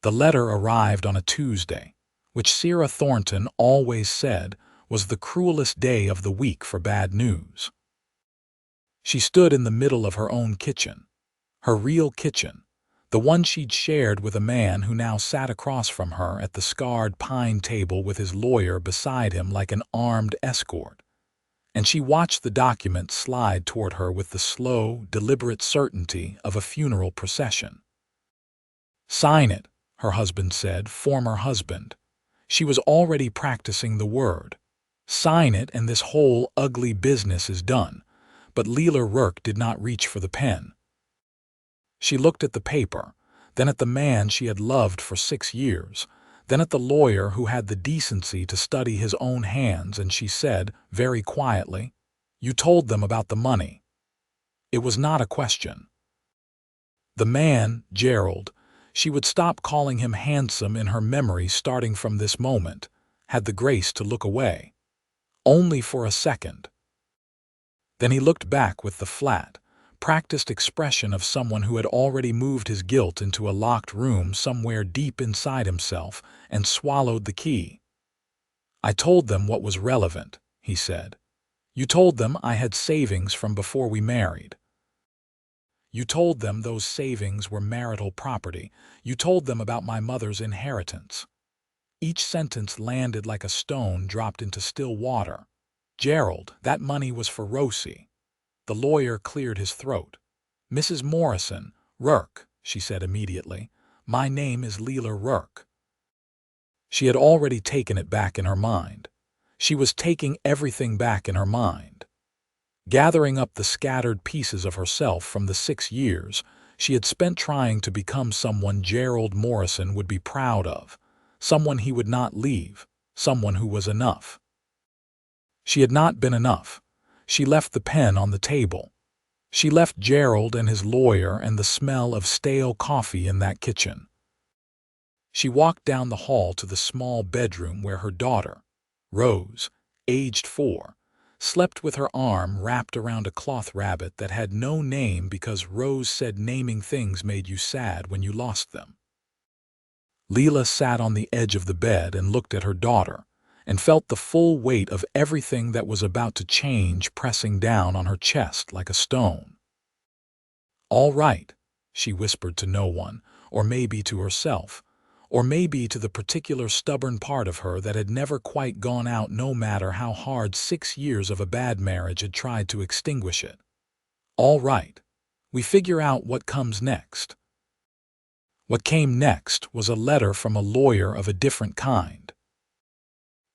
The letter arrived on a Tuesday, which Sarah Thornton always said was the cruelest day of the week for bad news. She stood in the middle of her own kitchen, her real kitchen, the one she'd shared with a man who now sat across from her at the scarred pine table with his lawyer beside him like an armed escort. And she watched the document slide toward her with the slow, deliberate certainty of a funeral procession. "Sign it," her husband said, former husband. She was already practicing the word. "Sign it and this whole ugly business is done." But Leela Rourke did not reach for the pen. She looked at the paper, then at the man she had loved for 6 years, then at the lawyer who had the decency to study his own hands, and she said, very quietly, "You told them about the money." It was not a question. The man, Gerald, she would stop calling him handsome in her memory starting from this moment, had the grace to look away. Only for a second. Then he looked back with the flat, practiced expression of someone who had already moved his guilt into a locked room somewhere deep inside himself and swallowed the key. "I told them what was relevant," he said. "You told them I had savings from before we married. You told them those savings were marital property. You told them about my mother's inheritance." Each sentence landed like a stone dropped into still water. "Gerald, that money was for Rosie." The lawyer cleared his throat. "Mrs. Morrison, Rourke," she said immediately. "My name is Leela Rourke." She had already taken it back in her mind. She was taking everything back in her mind. Gathering up the scattered pieces of herself from the 6 years she had spent trying to become someone Gerald Morrison would be proud of, someone he would not leave, someone who was enough. She had not been enough. She left the pen on the table. She left Gerald and his lawyer and the smell of stale coffee in that kitchen. She walked down the hall to the small bedroom where her daughter, Rose, aged 4, slept with her arm wrapped around a cloth rabbit that had no name because Rose said naming things made you sad when you lost them. Leela sat on the edge of the bed and looked at her daughter, and felt the full weight of everything that was about to change pressing down on her chest like a stone. "All right," she whispered to no one, or maybe to herself, or maybe to the particular stubborn part of her that had never quite gone out no matter how hard 6 years of a bad marriage had tried to extinguish it. "All right. We figure out what comes next." What came next was a letter from a lawyer of a different kind.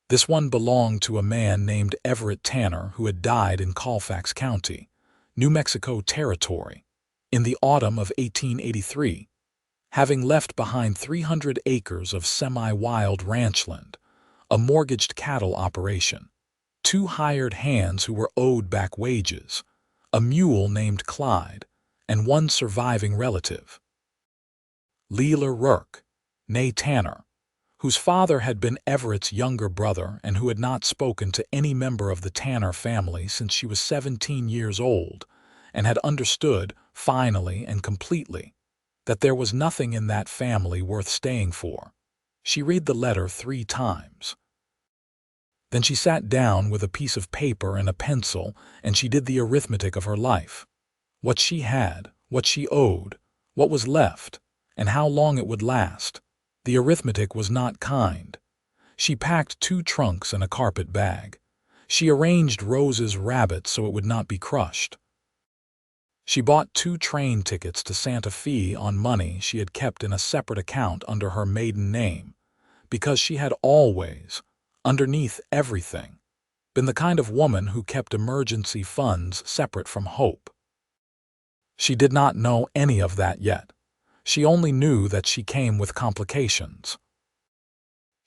This one belonged to a man named Everett Tanner who had died in Colfax County, New Mexico Territory, in the autumn of 1883, having left behind 300 acres of semi-wild ranchland, a mortgaged cattle operation, 2 hired hands who were owed back wages, a mule named Clyde, and 1 surviving relative. Leela Rourke, née Tanner, whose father had been Everett's younger brother and who had not spoken to any member of the Tanner family since she was 17 years old, and had understood, finally and completely, that there was nothing in that family worth staying for. She read the letter 3 times. Then she sat down with a piece of paper and a pencil, and she did the arithmetic of her life. What she had, what she owed, what was left, and how long it would last. The arithmetic was not kind. She packed 2 trunks and a carpet bag. She arranged Rose's rabbit so it would not be crushed. She bought 2 train tickets to Santa Fe on money she had kept in a separate account under her maiden name, because she had always, underneath everything, been the kind of woman who kept emergency funds separate from hope. She did not know any of that yet. She only knew that she came with complications.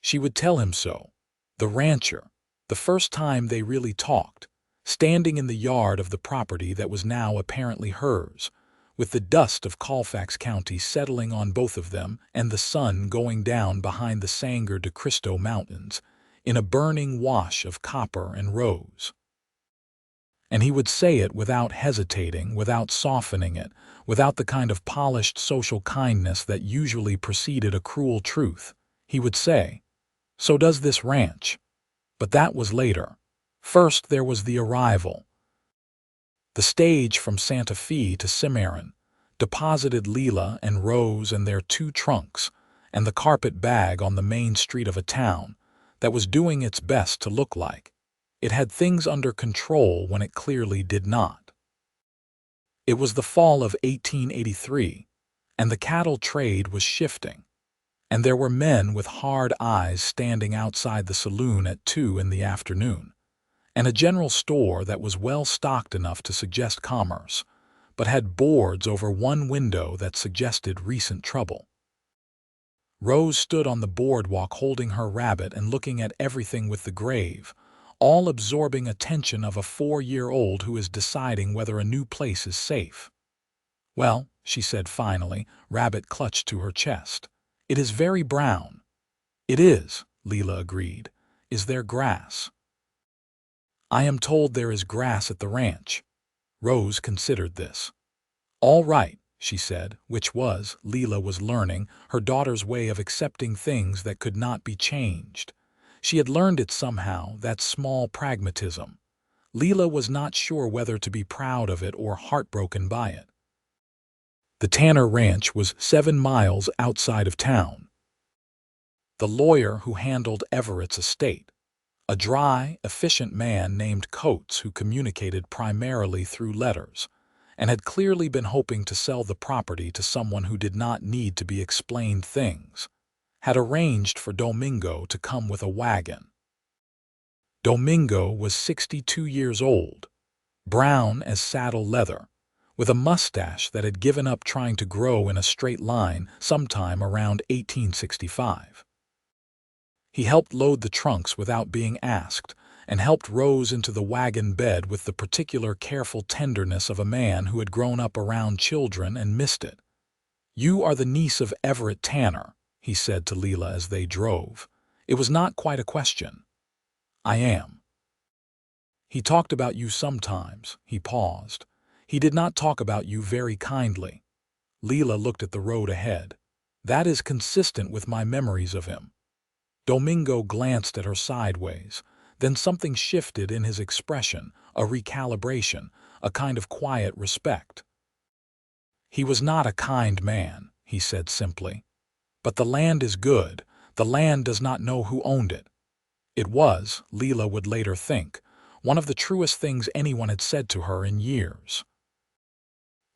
She would tell him so, the rancher, the first time they really talked, standing in the yard of the property that was now apparently hers, with the dust of Colfax County settling on both of them and the sun going down behind the Sangre de Cristo Mountains in a burning wash of copper and rose. And he would say it without hesitating, without softening it, without the kind of polished social kindness that usually preceded a cruel truth. He would say, "So does this ranch." But that was later. First there was the arrival. The stage from Santa Fe to Cimarron deposited Leela and Rose and their 2 trunks and the carpet bag on the main street of a town that was doing its best to look like it had things under control when it clearly did not. It was the fall of 1883, and the cattle trade was shifting, and there were men with hard eyes standing outside the saloon at 2 in the afternoon, and a general store that was well stocked enough to suggest commerce, but had boards over one window that suggested recent trouble. Rose stood on the boardwalk holding her rabbit and looking at everything with the grave, all-absorbing attention of a 4-year-old who is deciding whether a new place is safe. "Well," she said finally, rabbit clutched to her chest, "it is very brown." "It is," Leela agreed. "Is there grass?" "I am told there is grass at the ranch." Rose considered this. "All right," she said, which was, Leela was learning, her daughter's way of accepting things that could not be changed. She had learned it somehow, that small pragmatism. Leela was not sure whether to be proud of it or heartbroken by it. The Tanner Ranch was 7 miles outside of town. The lawyer who handled Everett's estate, a dry, efficient man named Coates who communicated primarily through letters, and had clearly been hoping to sell the property to someone who did not need to be explained things, had arranged for Domingo to come with a wagon. Domingo was 62 years old, brown as saddle leather, with a mustache that had given up trying to grow in a straight line sometime around 1865. He helped load the trunks without being asked, and helped Rose into the wagon bed with the particular careful tenderness of a man who had grown up around children and missed it. "You are the niece of Everett Tanner," he said to Leela as they drove. It was not quite a question. "I am." "He talked about you sometimes." He paused. "He did not talk about you very kindly." Leela looked at the road ahead. "That is consistent with my memories of him." Domingo glanced at her sideways. Then something shifted in his expression, a recalibration, a kind of quiet respect. "He was not a kind man," he said simply. "But the land is good. The land does not know who owned it." It was, Leela would later think, one of the truest things anyone had said to her in years.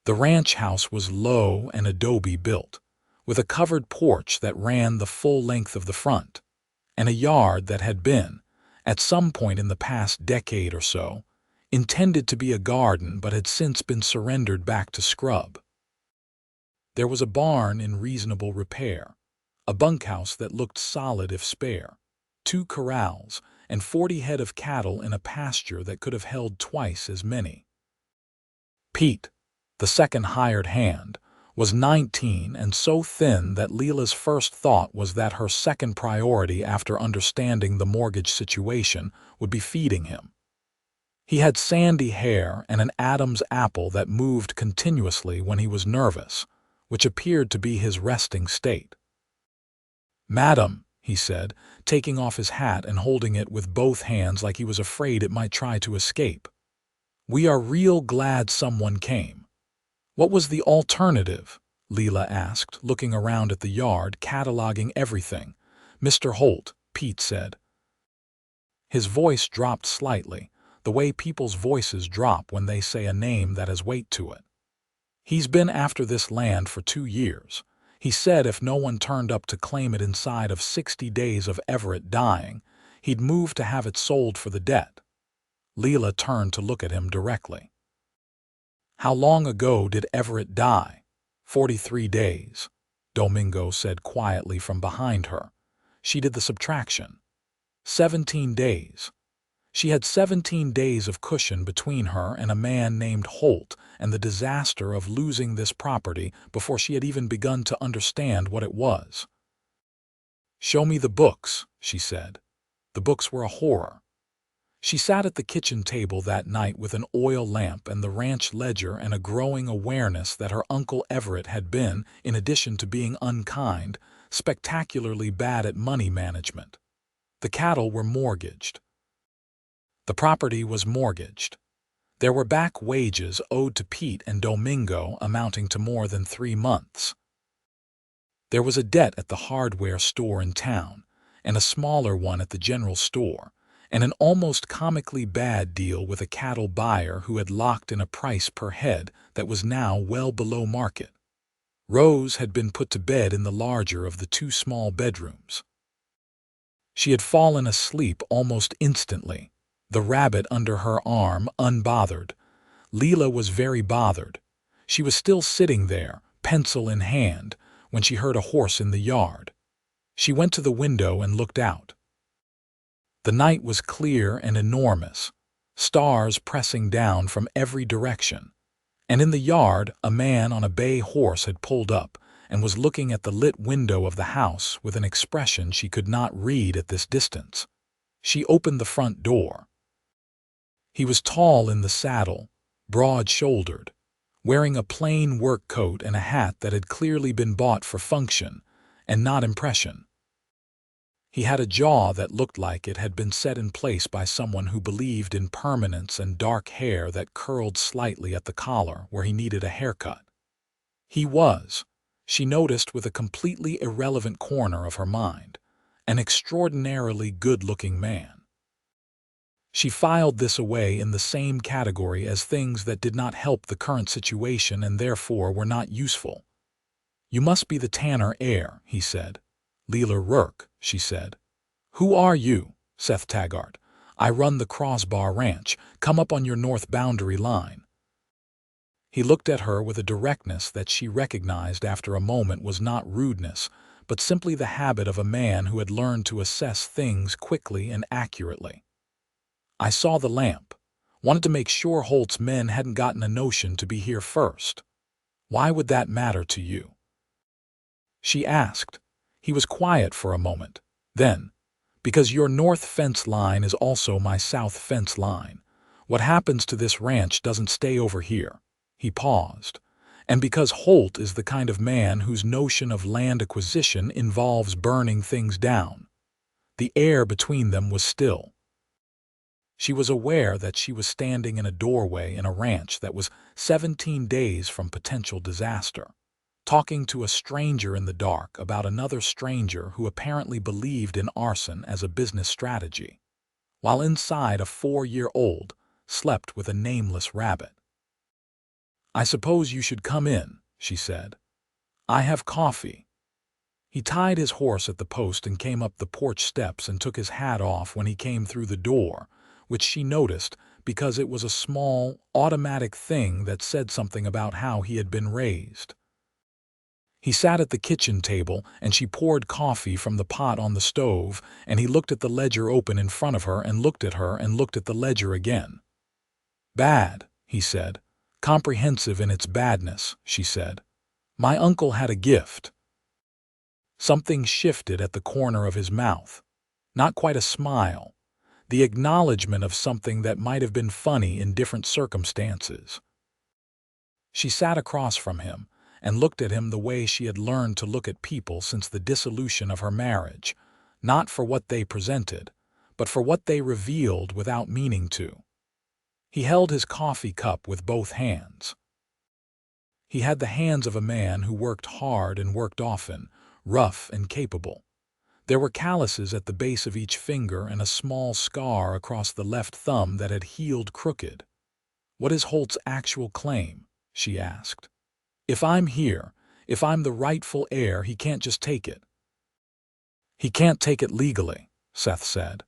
The ranch house was low and adobe built, with a covered porch that ran the full length of the front, and a yard that had been, at some point in the past decade or so, intended to be a garden but had since been surrendered back to scrub. There was a barn in reasonable repair, a bunkhouse that looked solid if spare, 2 corrals, and 40 head of cattle in a pasture that could have held twice as many. Pete, the second hired hand, was 19 and so thin that Leela's first thought was that her second priority after understanding the mortgage situation would be feeding him. He had sandy hair and an Adam's apple that moved continuously when he was nervous, which appeared to be his resting state. "Madam," he said, taking off his hat and holding it with both hands like he was afraid it might try to escape. "We are real glad someone came." "What was the alternative?" Leela asked, looking around at the yard, cataloging everything. "Mr. Holt," Pete said. His voice dropped slightly, the way people's voices drop when they say a name that has weight to it. "He's been after this land for 2 years. He said if no one turned up to claim it inside of 60 days of Everett dying, he'd move to have it sold for the debt." Leela turned to look at him directly. "How long ago did Everett die?" 43 days, Domingo said quietly from behind her. She did the subtraction. 17 days. She had 17 days of cushion between her and a man named Holt and the disaster of losing this property before she had even begun to understand what it was. "Show me the books," she said. The books were a horror. She sat at the kitchen table that night with an oil lamp and the ranch ledger and a growing awareness that her Uncle Everett had been, in addition to being unkind, spectacularly bad at money management. The cattle were mortgaged. The property was mortgaged. There were back wages owed to Pete and Domingo amounting to more than 3 months. There was a debt at the hardware store in town, and a smaller one at the general store, and an almost comically bad deal with a cattle buyer who had locked in a price per head that was now well below market. Rose had been put to bed in the larger of the 2 small bedrooms. She had fallen asleep almost instantly, the rabbit under her arm unbothered. Leela was very bothered. She was still sitting there, pencil in hand, when she heard a horse in the yard. She went to the window and looked out. The night was clear and enormous, stars pressing down from every direction, and in the yard a man on a bay horse had pulled up and was looking at the lit window of the house with an expression she could not read at this distance. She opened the front door. He was tall in the saddle, broad-shouldered, wearing a plain work coat and a hat that had clearly been bought for function and not impression. He had a jaw that looked like it had been set in place by someone who believed in permanence and dark hair that curled slightly at the collar where he needed a haircut. He was, she noticed with a completely irrelevant corner of her mind, an extraordinarily good-looking man. She filed this away in the same category as things that did not help the current situation and therefore were not useful. "You must be the Tanner heir," he said. "Leela Rourke," she said. "Who are you?" "Seth Taggart. I run the Crossbar Ranch. Come up on your north boundary line." He looked at her with a directness that she recognized after a moment was not rudeness, but simply the habit of a man who had learned to assess things quickly and accurately. "I saw the lamp. Wanted to make sure Holt's men hadn't gotten a notion to be here first." "Why would that matter to you?" she asked. He was quiet for a moment. Then, "Because your north fence line is also my south fence line. What happens to this ranch doesn't stay over here." He paused. "And because Holt is the kind of man whose notion of land acquisition involves burning things down." The air between them was still. She was aware that she was standing in a doorway in a ranch that was 17 days from potential disaster, talking to a stranger in the dark about another stranger who apparently believed in arson as a business strategy, while inside a 4-year-old slept with a nameless rabbit. "I suppose you should come in," she said. "I have coffee." He tied his horse at the post and came up the porch steps and took his hat off when he came through the door, which she noticed because it was a small, automatic thing that said something about how he had been raised. He sat at the kitchen table and she poured coffee from the pot on the stove, and he looked at the ledger open in front of her and looked at her and looked at the ledger again. "Bad," he said. "Comprehensive in its badness," she said. "My uncle had a gift." Something shifted at the corner of his mouth. Not quite a smile. The acknowledgement of something that might have been funny in different circumstances. She sat across from him and looked at him the way she had learned to look at people since the dissolution of her marriage, not for what they presented, but for what they revealed without meaning to. He held his coffee cup with both hands. He had the hands of a man who worked hard and worked often, rough and capable. There were calluses at the base of each finger and a small scar across the left thumb that had healed crooked. "What is Holt's actual claim?" she asked. "If I'm here, if I'm the rightful heir, he can't just take it." "He can't take it legally," Seth said.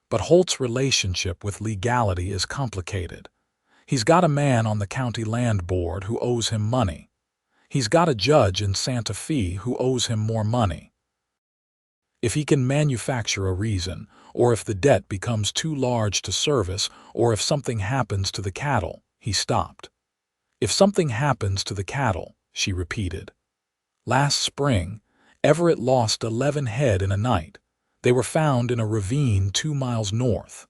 "But Holt's relationship with legality is complicated. He's got a man on the county land board who owes him money. He's got a judge in Santa Fe who owes him more money. If he can manufacture a reason, or if the debt becomes too large to service, or if something happens to the cattle," he stopped. "If something happens to the cattle," she repeated. "Last spring, Everett lost 11 head in a night. They were found in a ravine 2 miles north."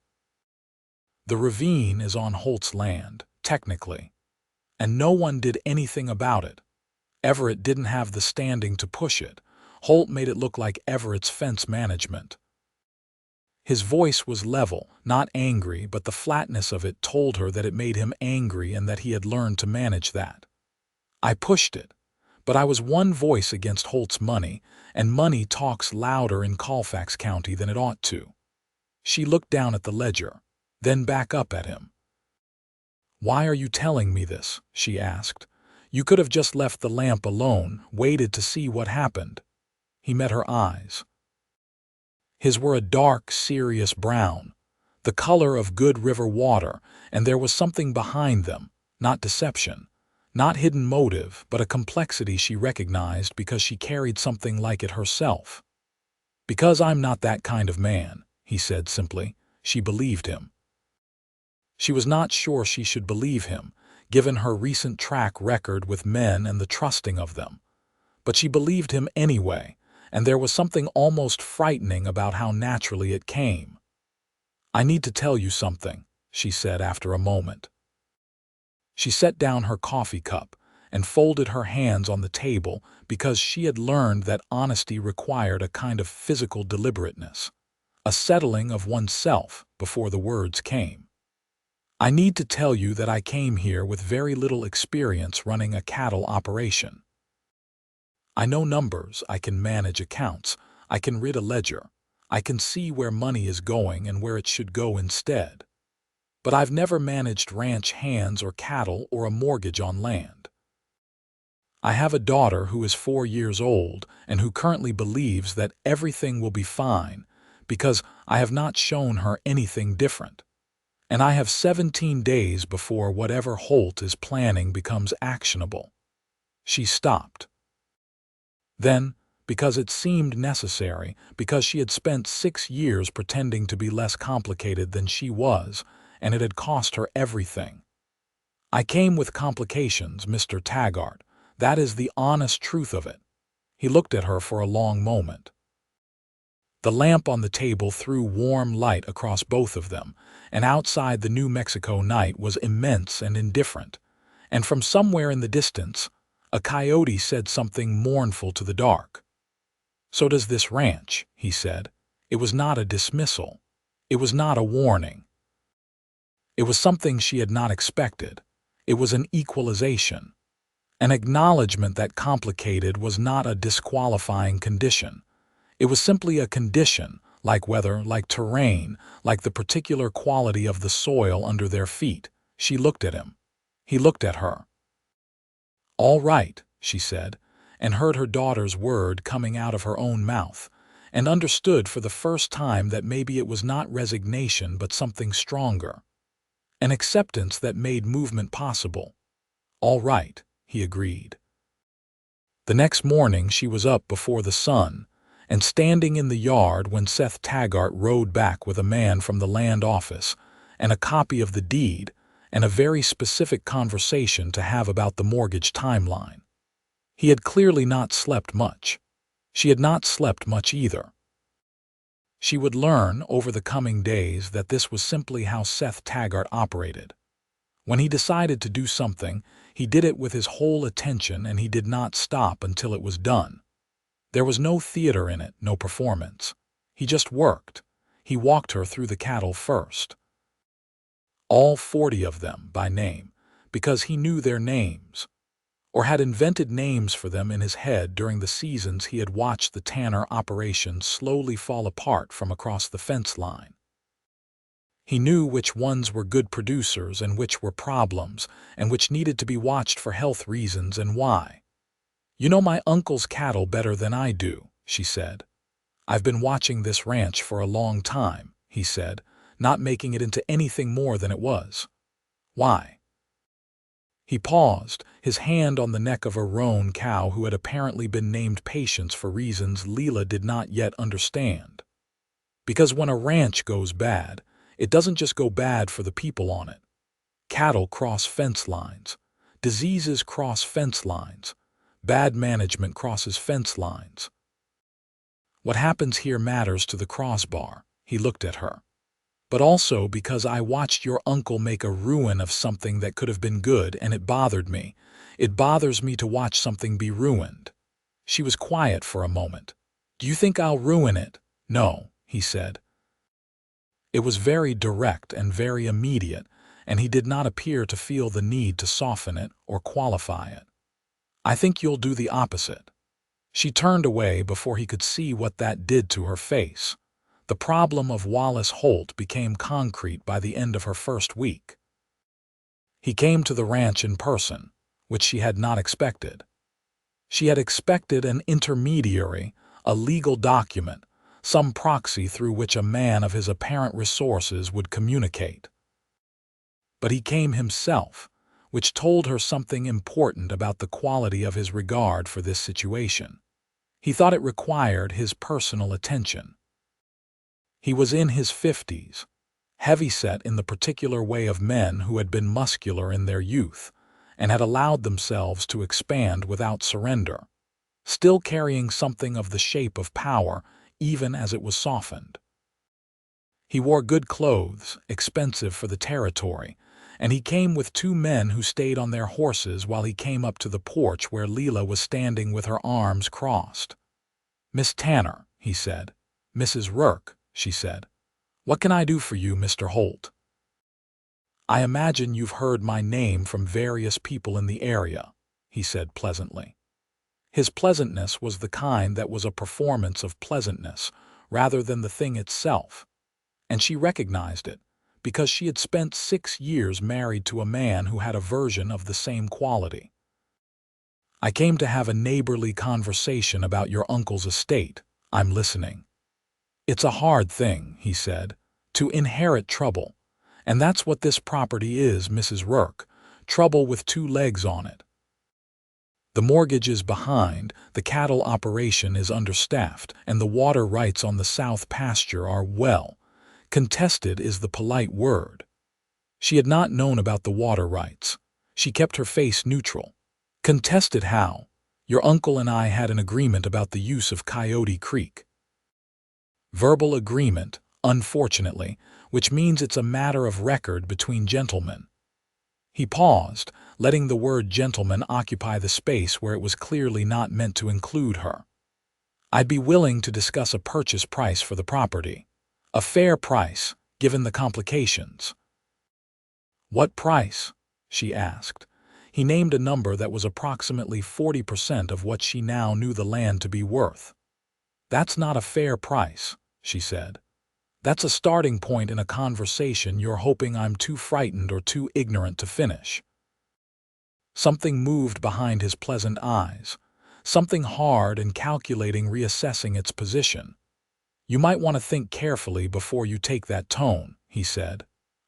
The ravine is on Holt's land, technically, and no one did anything about it. Everett didn't have the standing to push it. Holt made it look like Everett's fence management. His voice was level, not angry, but the flatness of it told her that it made him angry and that he had learned to manage that. I pushed it, but I was one voice against Holt's money, and money talks louder in Colfax County than it ought to. She looked down at the ledger, then back up at him. "Why are you telling me this?" she asked. "You could have just left the lamp alone, waited to see what happened." He met her eyes. His were a dark, serious brown, the color of good river water, and there was something behind them, not deception, not hidden motive, but a complexity she recognized because she carried something like it herself. "Because I'm not that kind of man," he said simply. She believed him. She was not sure she should believe him, given her recent track record with men and the trusting of them. But she believed him anyway, and there was something almost frightening about how naturally it came. "I need to tell you something," she said after a moment. She set down her coffee cup and folded her hands on the table because she had learned that honesty required a kind of physical deliberateness, a settling of oneself before the words came. "I need to tell you that I came here with very little experience running a cattle operation. I know numbers, I can manage accounts, I can read a ledger, I can see where money is going and where it should go instead. But I've never managed ranch hands or cattle or a mortgage on land. I have a daughter who is 4 years old and who currently believes that everything will be fine because I have not shown her anything different. And I have 17 days before whatever Holt is planning becomes actionable." She stopped. Then, because it seemed necessary, because she had spent 6 years pretending to be less complicated than she was, and it had cost her everything. "I came with complications, Mr. Taggart. That is the honest truth of it." He looked at her for a long moment. The lamp on the table threw warm light across both of them, and outside the New Mexico night was immense and indifferent, and from somewhere in the distance, a coyote said something mournful to the dark. "So does this ranch," he said. It was not a dismissal. It was not a warning. It was something she had not expected. It was an equalization, an acknowledgement that complicated was not a disqualifying condition. It was simply a condition, like weather, like terrain, like the particular quality of the soil under their feet. She looked at him. He looked at her. "All right," she said, and heard her daughter's word coming out of her own mouth, and understood for the first time that maybe it was not resignation but something stronger, an acceptance that made movement possible. "All right," he agreed. The next morning she was up before the sun, and standing in the yard when Seth Taggart rode back with a man from the land office and a copy of the deed and a very specific conversation to have about the mortgage timeline. He had clearly not slept much. She had not slept much either. She would learn over the coming days that this was simply how Seth Taggart operated. When he decided to do something, he did it with his whole attention and he did not stop until it was done. There was no theater in it, no performance. He just worked. He walked her through the cattle first. All 40 of them by name, because he knew their names, or had invented names for them in his head during the seasons he had watched the Tanner operation slowly fall apart from across the fence line. He knew which ones were good producers and which were problems, and which needed to be watched for health reasons and why. "You know my uncle's cattle better than I do," she said. "I've been watching this ranch for a long time," he said, not making it into anything more than it was. "Why?" He paused, his hand on the neck of a roan cow who had apparently been named Patience for reasons Leela did not yet understand. "Because when a ranch goes bad, it doesn't just go bad for the people on it. Cattle cross fence lines. Diseases cross fence lines. Bad management crosses fence lines. What happens here matters to the crossbar." He looked at her. but also because I watched your uncle make a ruin of something that could have been good, and it bothered me. It bothers me to watch something be ruined." She was quiet for a moment. "Do you think I'll ruin it?" "No," he said. It was very direct and very immediate, and he did not appear to feel the need to soften it or qualify it. "I think you'll do the opposite." She turned away before he could see what that did to her face. The problem of Wallace Holt became concrete by the end of her first week. He came to the ranch in person, which she had not expected. She had expected an intermediary, a legal document, some proxy through which a man of his apparent resources would communicate. But he came himself, which told her something important about the quality of his regard for this situation. He thought it required his personal attention. He was in his 50s, heavyset in the particular way of men who had been muscular in their youth and had allowed themselves to expand without surrender, still carrying something of the shape of power even as it was softened. He wore good clothes, expensive for the territory, and he came with two men who stayed on their horses while he came up to the porch where Leela was standing with her arms crossed. "Miss Tanner," he said. "Mrs. Rourke," she said. "What can I do for you, Mr. Holt?" "I imagine you've heard my name from various people in the area," he said pleasantly. His pleasantness was the kind that was a performance of pleasantness rather than the thing itself, and she recognized it because she had spent 6 years married to a man who had a version of the same quality. "I came to have a neighborly conversation about your uncle's estate. I'm listening." "It's a hard thing," he said, "to inherit trouble. And that's what this property is, Mrs. Rourke, trouble with 2 legs on it. The mortgage is behind, the cattle operation is understaffed, and the water rights on the south pasture are, well, contested is the polite word." She had not known about the water rights. She kept her face neutral. "Contested how? Your uncle and I had an agreement about the use of Coyote Creek." "Verbal agreement, unfortunately, which means it's a matter of record between gentlemen." He paused, letting the word gentleman occupy the space where it was clearly not meant to include her. "I'd be willing to discuss a purchase price for the property. A fair price, given the complications." "What price?" she asked. He named a number that was approximately 40% of what she now knew the land to be worth. "That's not a fair price," she said. "That's a starting point in a conversation you're hoping I'm too frightened or too ignorant to finish." Something moved behind his pleasant eyes, something hard and calculating reassessing its position. "You might want to think carefully before you take that tone," he said.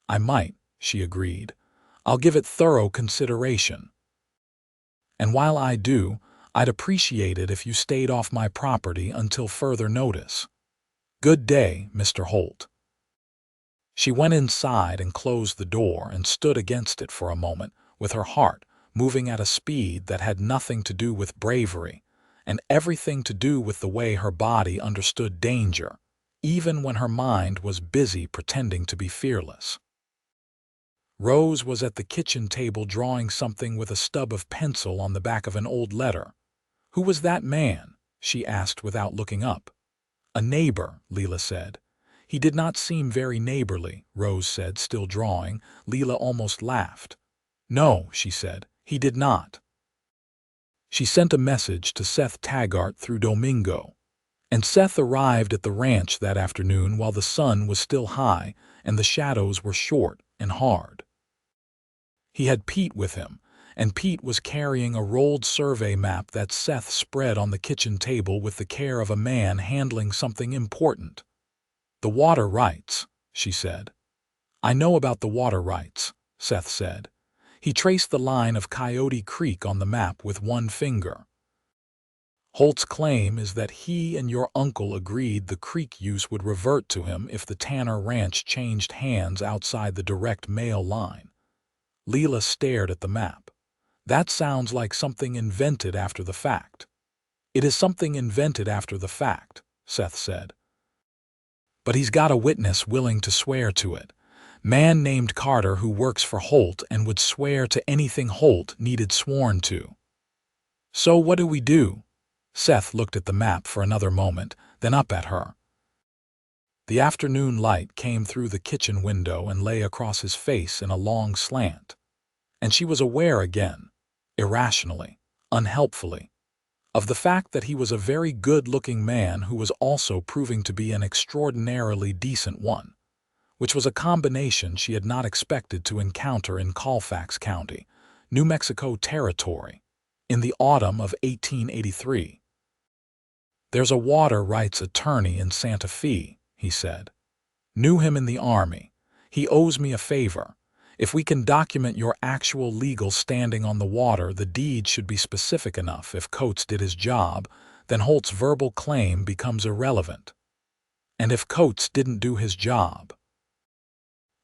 "I might," she agreed. "I'll give it thorough consideration. And while I do, I'd appreciate it if you stayed off my property until further notice. Good day, Mr. Holt." She went inside and closed the door and stood against it for a moment, with her heart moving at a speed that had nothing to do with bravery and everything to do with the way her body understood danger, even when her mind was busy pretending to be fearless. Rose was at the kitchen table drawing something with a stub of pencil on the back of an old letter. "Who was that man?" she asked without looking up. "A neighbor," Leela said. "He did not seem very neighborly," Rose said, still drawing. Leela almost laughed. "No," she said, "he did not." She sent a message to Seth Taggart through Domingo, and Seth arrived at the ranch that afternoon while the sun was still high and the shadows were short and hard. He had Pete with him, and Pete was carrying a rolled survey map that Seth spread on the kitchen table with the care of a man handling something important. "The water rights," she said. "I know about the water rights," Seth said. He traced the line of Coyote Creek on the map with one finger. "Holt's claim is that he and your uncle agreed the creek use would revert to him if the Tanner Ranch changed hands outside the direct mail line." Leela stared at the map. "That sounds like something invented after the fact." "It is something invented after the fact," Seth said. but he's got a witness willing to swear to it. Man named Carter who works for Holt and would swear to anything Holt needed sworn to. So what do we do? Seth looked at the map for another moment, then up at her. The afternoon light came through the kitchen window and lay across his face in a long slant. And she was aware again, irrationally, unhelpfully, of the fact that he was a very good-looking man who was also proving to be an extraordinarily decent one, which was a combination she had not expected to encounter in Colfax County, New Mexico Territory, in the autumn of 1883. "There's a water rights attorney in Santa Fe," he said. "Knew him in the Army. He owes me a favor. If we can document your actual legal standing on the water, the deed should be specific enough. If Coates did his job, then Holt's verbal claim becomes irrelevant. And if Coates didn't do his job,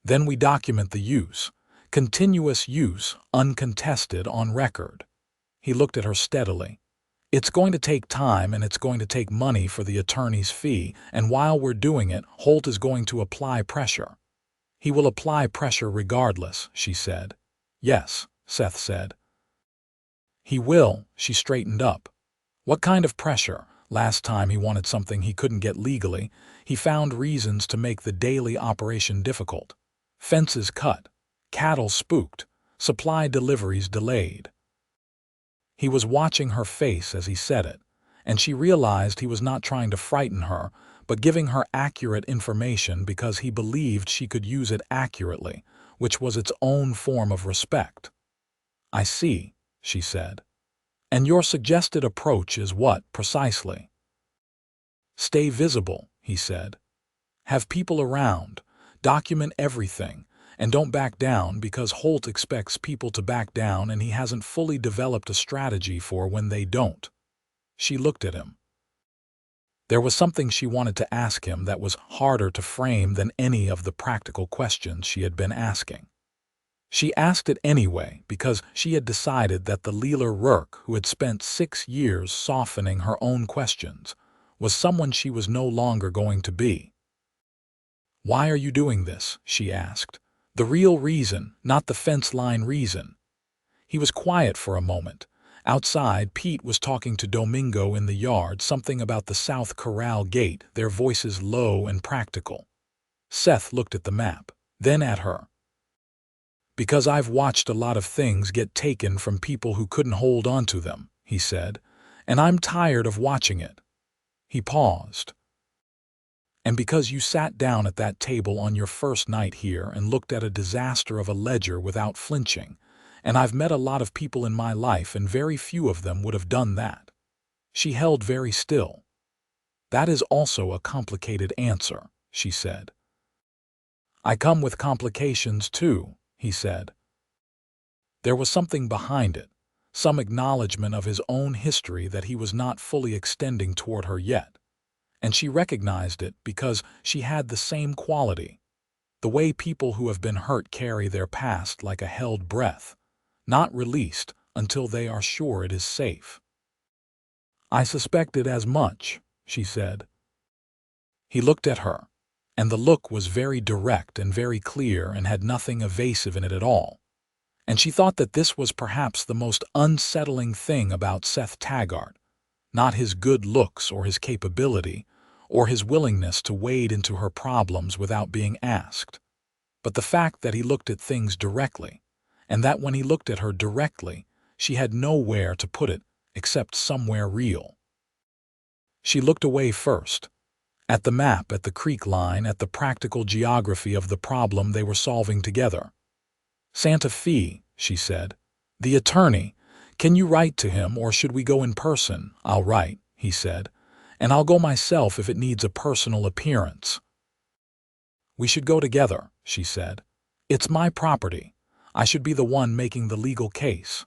then we document the use, continuous use, uncontested, on record." He looked at her steadily. "It's going to take time and it's going to take money for the attorney's fee, and while we're doing it, Holt is going to apply pressure." "He will apply pressure regardless," she said. "Yes," Seth said. "He will," she straightened up. "What kind of pressure?" Last time he wanted something he couldn't get legally, he found reasons to make the daily operation difficult. Fences cut, cattle spooked, supply deliveries delayed. He was watching her face as he said it, and she realized he was not trying to frighten her, but giving her accurate information because he believed she could use it accurately, which was its own form of respect. "I see," she said. "And your suggested approach is what, precisely?" "Stay visible," he said. "Have people around, document everything, and don't back down because Holt expects people to back down and he hasn't fully developed a strategy for when they don't." She looked at him. There was something she wanted to ask him that was harder to frame than any of the practical questions she had been asking. She asked it anyway because she had decided that the Leela Rourke, who had spent 6 years softening her own questions, was someone she was no longer going to be. "Why are you doing this?" she asked. "The real reason, not the fence line reason." He was quiet for a moment. Outside, Pete was talking to Domingo in the yard, something about the South Corral gate, their voices low and practical. Seth looked at the map, then at her. "Because I've watched a lot of things get taken from people who couldn't hold on to them," he said, "and I'm tired of watching it." He paused. "And because you sat down at that table on your first night here and looked at a disaster of a ledger without flinching, and I've met a lot of people in my life and very few of them would have done that." She held very still. "That is also a complicated answer," she said. "I come with complications too," he said. There was something behind it, some acknowledgement of his own history that he was not fully extending toward her yet. And she recognized it because she had the same quality, the way people who have been hurt carry their past like a held breath, not released until they are sure it is safe. "I suspected as much," she said. He looked at her, and the look was very direct and very clear and had nothing evasive in it at all. And she thought that this was perhaps the most unsettling thing about Seth Taggart, not his good looks or his capability, or his willingness to wade into her problems without being asked, but the fact that he looked at things directly, and that when he looked at her directly, she had nowhere to put it except somewhere real. She looked away first, at the map, at the creek line, at the practical geography of the problem they were solving together. "Santa Fe," she said. "The attorney. Can you write to him, or should we go in person?" "I'll write," he said, "and I'll go myself if it needs a personal appearance." "We should go together," she said. "It's my property. I should be the one making the legal case."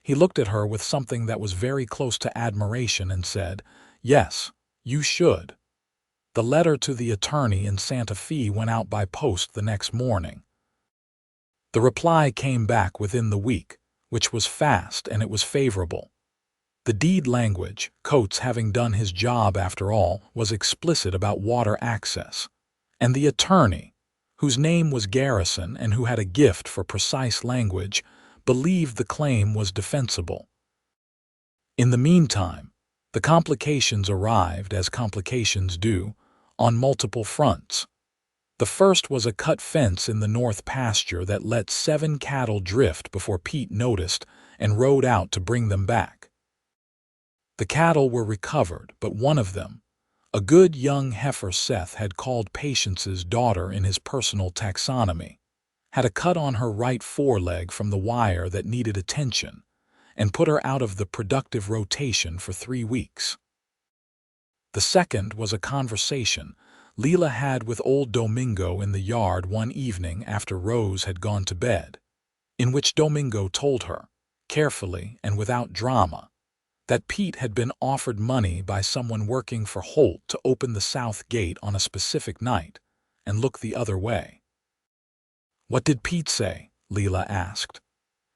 He looked at her with something that was very close to admiration and said, "Yes, you should." The letter to the attorney in Santa Fe went out by post the next morning. The reply came back within the week, which was fast, and it was favorable. The deed language, Coates having done his job after all, was explicit about water access. And the attorney, whose name was Garrison and who had a gift for precise language, believed the claim was defensible. In the meantime, the complications arrived, as complications do, on multiple fronts. The first was a cut fence in the north pasture that let 7 cattle drift before Pete noticed and rode out to bring them back. The cattle were recovered, but one of them, a good young heifer Seth had called Patience's daughter in his personal taxonomy, had a cut on her right foreleg from the wire that needed attention and put her out of the productive rotation for 3 weeks. The second was a conversation Leela had with old Domingo in the yard one evening after Rose had gone to bed, in which Domingo told her, carefully and without drama, that Pete had been offered money by someone working for Holt to open the south gate on a specific night and look the other way. "What did Pete say?" Leela asked.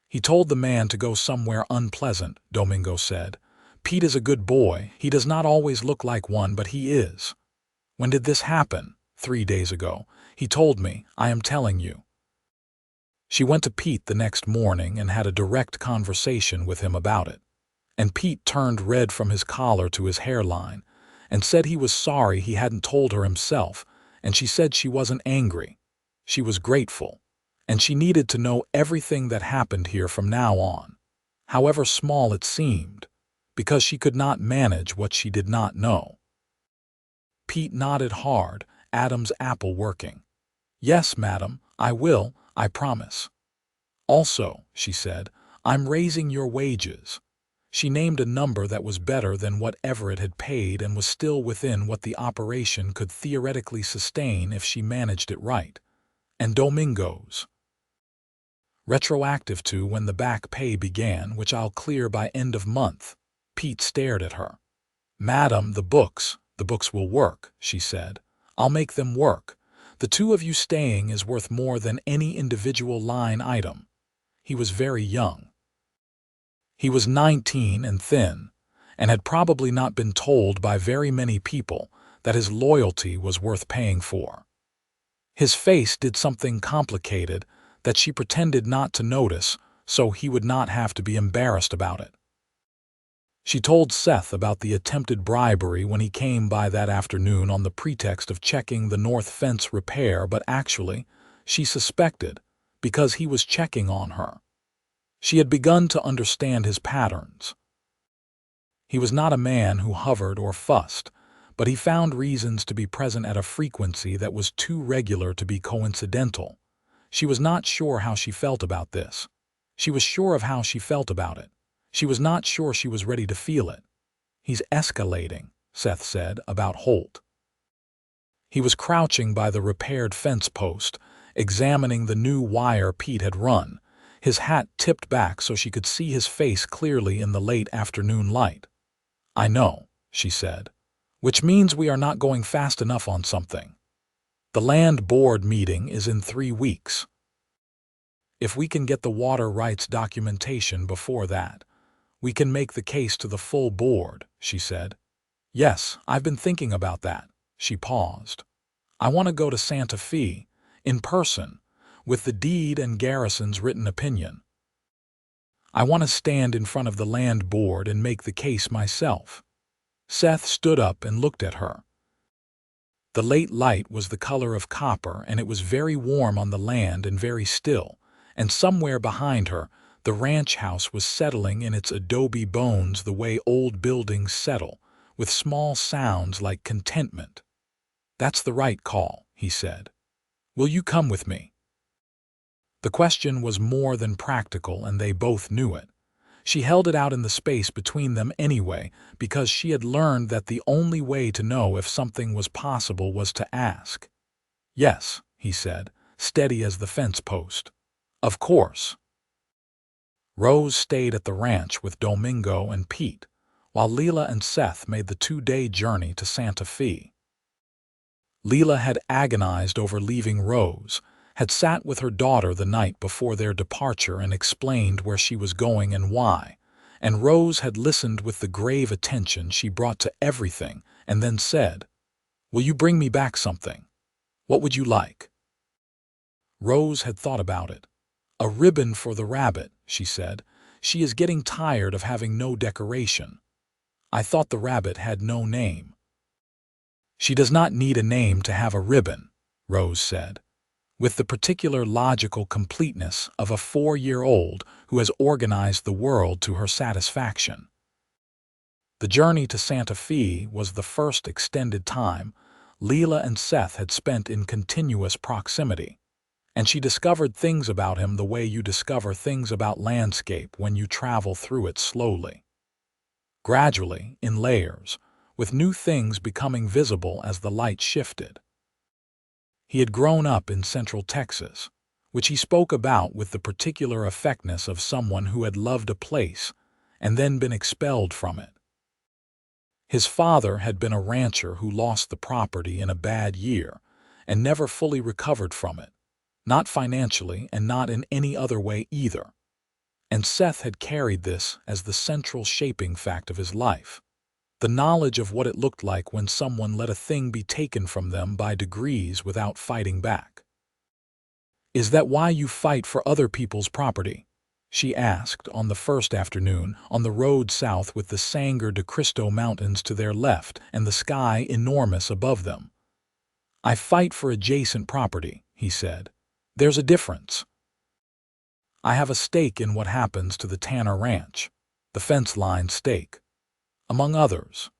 "He told the man to go somewhere unpleasant," Domingo said. "Pete is a good boy. He does not always look like one, but he is." "When did this happen?" "3 days ago. He told me. I am telling you." She went to Pete the next morning and had a direct conversation with him about it. And Pete turned red from his collar to his hairline and said he was sorry he hadn't told her himself, and she said she wasn't angry. She was grateful, and she needed to know everything that happened here from now on, however small it seemed, because she could not manage what she did not know. Pete nodded hard, Adam's apple working. "Yes, madam, I will, I promise." "Also," she said, "I'm raising your wages." She named a number that was better than what Everett had paid and was still within what the operation could theoretically sustain if she managed it right. "And Domingo's. Retroactive to when the back pay began, which I'll clear by end of month." Pete stared at her. "Madam, the books will work," she said. "I'll make them work. The 2 of you staying is worth more than any individual line item." He was very young. He was 19 and thin, and had probably not been told by very many people that his loyalty was worth paying for. His face did something complicated that she pretended not to notice so he would not have to be embarrassed about it. She told Seth about the attempted bribery when he came by that afternoon on the pretext of checking the north fence repair, but actually, she suspected, because he was checking on her. She had begun to understand his patterns. He was not a man who hovered or fussed, but he found reasons to be present at a frequency that was too regular to be coincidental. She was not sure how she felt about this. She was sure of how she felt about it. She was not sure she was ready to feel it. "He's escalating," Seth said about Holt. He was crouching by the repaired fence post, examining the new wire Pete had run, his hat tipped back so she could see his face clearly in the late afternoon light. "I know," she said, "which means we are not going fast enough on something. The land board meeting is in 3 weeks. If we can get the water rights documentation before that, we can make the case to the full board," she said. "Yes, I've been thinking about that." She paused. "I want to go to Santa Fe, in person, with the deed and Garrison's written opinion. I want to stand in front of the land board and make the case myself." Seth stood up and looked at her. The late light was the color of copper, and it was very warm on the land and very still, and somewhere behind her, the ranch house was settling in its adobe bones the way old buildings settle, with small sounds like contentment. "That's the right call," he said. "Will you come with me?" The question was more than practical, and they both knew it. She held it out in the space between them anyway, because she had learned that the only way to know if something was possible was to ask. "Yes," he said, steady as the fence post. "Of course." Rose stayed at the ranch with Domingo and Pete, while Leela and Seth made the 2-day journey to Santa Fe. Leela had agonized over leaving Rose, had sat with her daughter the night before their departure and explained where she was going and why, and Rose had listened with the grave attention she brought to everything and then said, "Will you bring me back something?" What would you like?" Rose had thought about it. "A ribbon for the rabbit," she said. "She is getting tired of having no decoration. I thought the rabbit had no name." "She does not need a name to have a ribbon," Rose said, with the particular logical completeness of a 4-year-old who has organized the world to her satisfaction. The journey to Santa Fe was the first extended time Leela and Seth had spent in continuous proximity, and she discovered things about him the way you discover things about landscape when you travel through it slowly. Gradually, in layers, with new things becoming visible as the light shifted. He had grown up in Central Texas, which he spoke about with the particular effectiveness of someone who had loved a place and then been expelled from it. His father had been a rancher who lost the property in a bad year and never fully recovered from it, not financially and not in any other way either. And Seth had carried this as the central shaping fact of his life. The knowledge of what it looked like when someone let a thing be taken from them by degrees without fighting back. "Is that why you fight for other people's property?" she asked on the first afternoon on the road south with the Sangre de Cristo Mountains to their left and the sky enormous above them. "I fight for adjacent property," he said. "There's a difference. I have a stake in what happens to the Tanner Ranch, the fence-line stake, among others."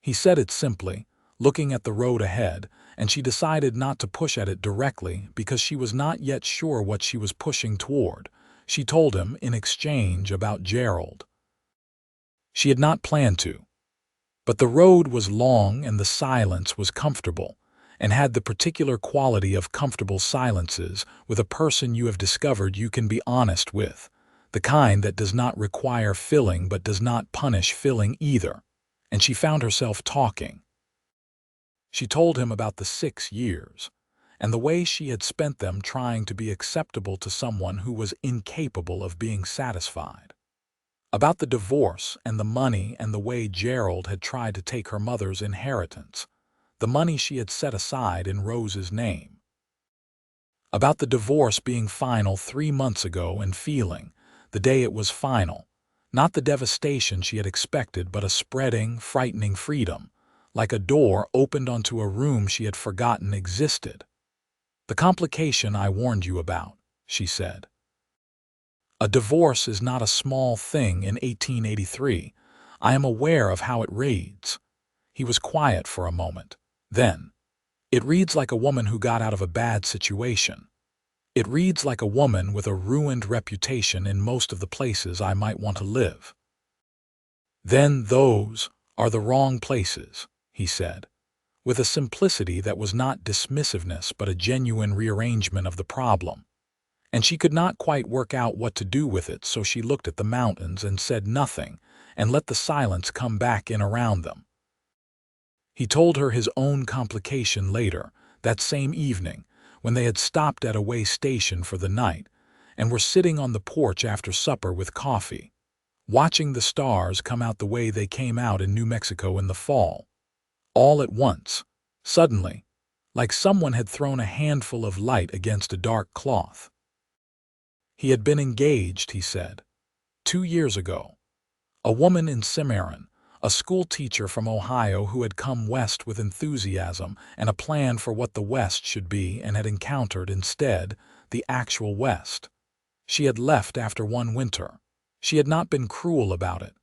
He said it simply, looking at the road ahead, and she decided not to push at it directly because she was not yet sure what she was pushing toward. She told him in exchange about Gerald. She had not planned to. But the road was long and the silence was comfortable, and had the particular quality of comfortable silences with a person you have discovered you can be honest with, the kind that does not require filling but does not punish filling either, and she found herself talking. She told him about the 6 years, and the way she had spent them trying to be acceptable to someone who was incapable of being satisfied. About the divorce and the money and the way Gerald had tried to take her mother's inheritance, the money she had set aside in Rose's name. About the divorce being final 3 months ago and feeling, the day it was final, not the devastation she had expected but a spreading, frightening freedom, like a door opened onto a room she had forgotten existed. "The complication I warned you about," she said. "A divorce is not a small thing in 1883. I am aware of how it reads." He was quiet for a moment. Then, "It reads like a woman who got out of a bad situation. It reads like a woman with a ruined reputation in most of the places I might want to live." "Then those are the wrong places," he said, with a simplicity that was not dismissiveness but a genuine rearrangement of the problem. And she could not quite work out what to do with it, so she looked at the mountains and said nothing and let the silence come back in around them. He told her his own complication later, that same evening, when they had stopped at a way station for the night and were sitting on the porch after supper with coffee, watching the stars come out the way they came out in New Mexico in the fall. All at once, suddenly, like someone had thrown a handful of light against a dark cloth. He had been engaged, he said, 2 years ago. A woman in Cimarron, a school teacher from Ohio who had come west with enthusiasm and a plan for what the West should be and had encountered instead the actual West. She had left after one winter. She had not been cruel about it.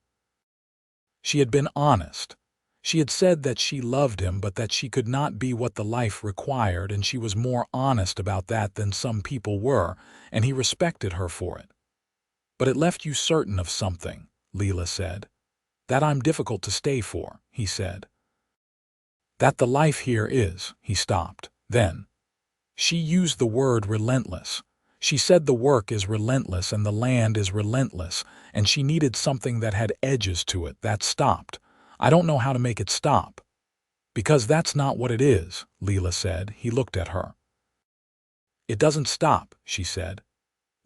She had been honest. She had said that she loved him but that she could not be what the life required, and she was more honest about that than some people were, and he respected her for it. "But it left you certain of something," Leela said. "That I'm difficult to stay for," he said. "That the life here is," he stopped. Then, she used the word relentless. She said the work is relentless and the land is relentless, and she needed something that had edges to it. That stopped. "I don't know how to make it stop." "Because that's not what it is," Leela said. He looked at her. "It doesn't stop," she said.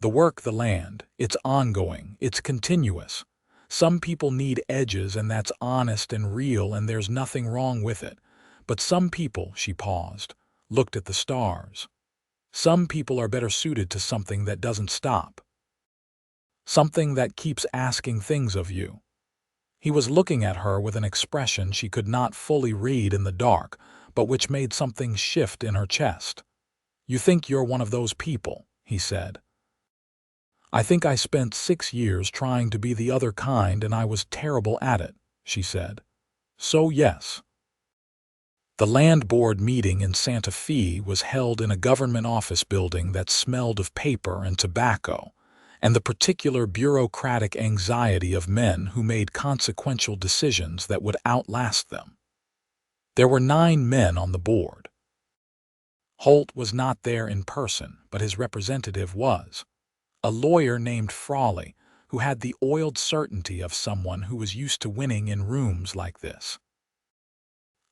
"The work, the land, it's ongoing, it's continuous. Some people need edges and that's honest and real and there's nothing wrong with it. But some people," she paused, looked at the stars. Some people are better suited to something that doesn't stop. Something that keeps asking things of you. He was looking at her with an expression she could not fully read in the dark, but which made something shift in her chest. "You think you're one of those people," he said. "I think I spent 6 years trying to be the other kind and I was terrible at it," she said. "So yes." The land board meeting in Santa Fe was held in a government office building that smelled of paper and tobacco, and the particular bureaucratic anxiety of men who made consequential decisions that would outlast them. There were 9 men on the board. Holt was not there in person, but his representative was, a lawyer named Frawley, who had the oiled certainty of someone who was used to winning in rooms like this.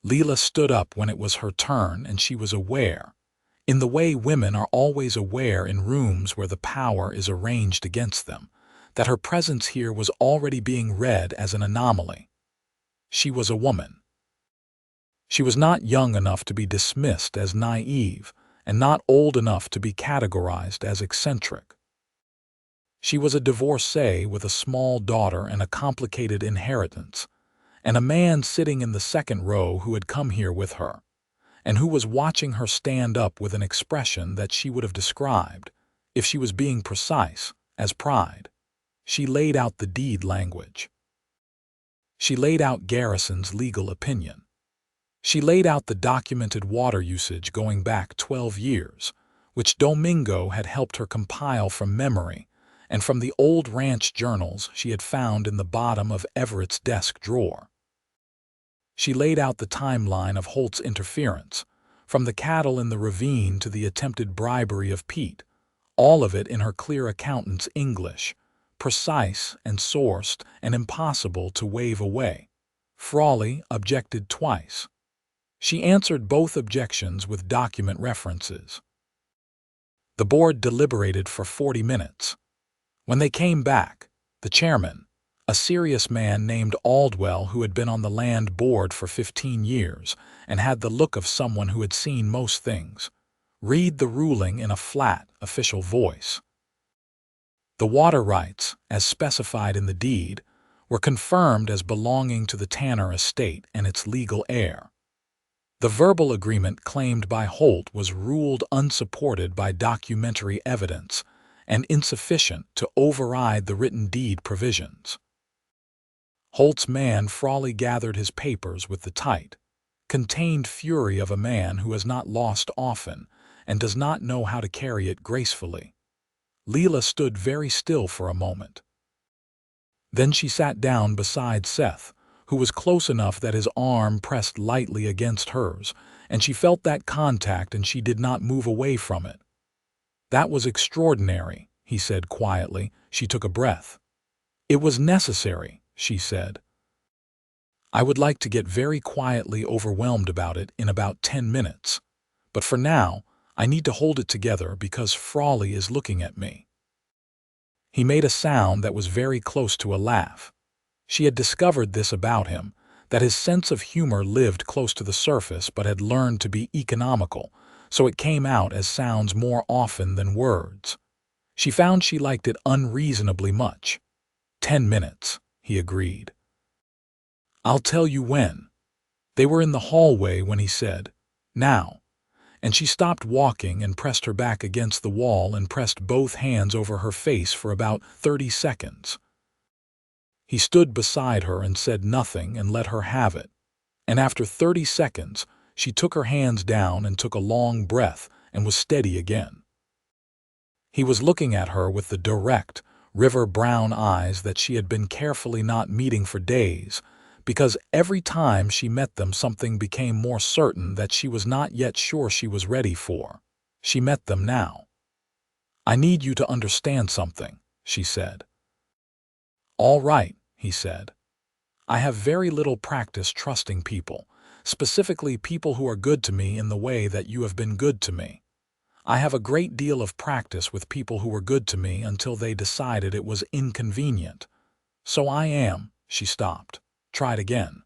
Leela stood up when it was her turn, and she was aware, in the way women are always aware in rooms where the power is arranged against them, that her presence here was already being read as an anomaly. She was a woman. She was not young enough to be dismissed as naive, and not old enough to be categorized as eccentric. She was a divorcee with a small daughter and a complicated inheritance, and a man sitting in the second row who had come here with her, and who was watching her stand up with an expression that she would have described, if she was being precise, as pride. She laid out the deed language. She laid out Garrison's legal opinion. She laid out the documented water usage going back 12 years, which Domingo had helped her compile from memory and from the old ranch journals she had found in the bottom of Everett's desk drawer. She laid out the timeline of Holt's interference, from the cattle in the ravine to the attempted bribery of Pete, all of it in her clear accountant's English, precise and sourced and impossible to wave away. Frawley objected twice. She answered both objections with document references. The board deliberated for 40 minutes. When they came back, the chairman, a serious man named Aldwell who had been on the land board for 15 years and had the look of someone who had seen most things, read the ruling in a flat, official voice. The water rights, as specified in the deed, were confirmed as belonging to the Tanner estate and its legal heir. The verbal agreement claimed by Holt was ruled unsupported by documentary evidence and insufficient to override the written deed provisions. Holt's man Frawley gathered his papers with the tight, contained fury of a man who has not lost often and does not know how to carry it gracefully. Leela stood very still for a moment. Then she sat down beside Seth, who was close enough that his arm pressed lightly against hers, and she felt that contact and she did not move away from it. "That was extraordinary," he said quietly. She took a breath. "It was necessary," she said. "I would like to get very quietly overwhelmed about it in about 10 minutes. But for now, I need to hold it together because Frawley is looking at me." He made a sound that was very close to a laugh. She had discovered this about him, that his sense of humor lived close to the surface but had learned to be economical, so it came out as sounds more often than words. She found she liked it unreasonably much. 10 minutes, he agreed. "I'll tell you when." They were in the hallway when he said, "Now," and she stopped walking and pressed her back against the wall and pressed both hands over her face for about 30 seconds. He stood beside her and said nothing and let her have it, and after 30 seconds, she took her hands down and took a long breath and was steady again. He was looking at her with the direct, river-brown eyes that she had been carefully not meeting for days, because every time she met them something became more certain that she was not yet sure she was ready for. She met them now. "I need you to understand something," she said. "All right," he said. "I have very little practice trusting people, specifically people who are good to me in the way that you have been good to me. I have a great deal of practice with people who were good to me until they decided it was inconvenient. So I am," she stopped, tried again.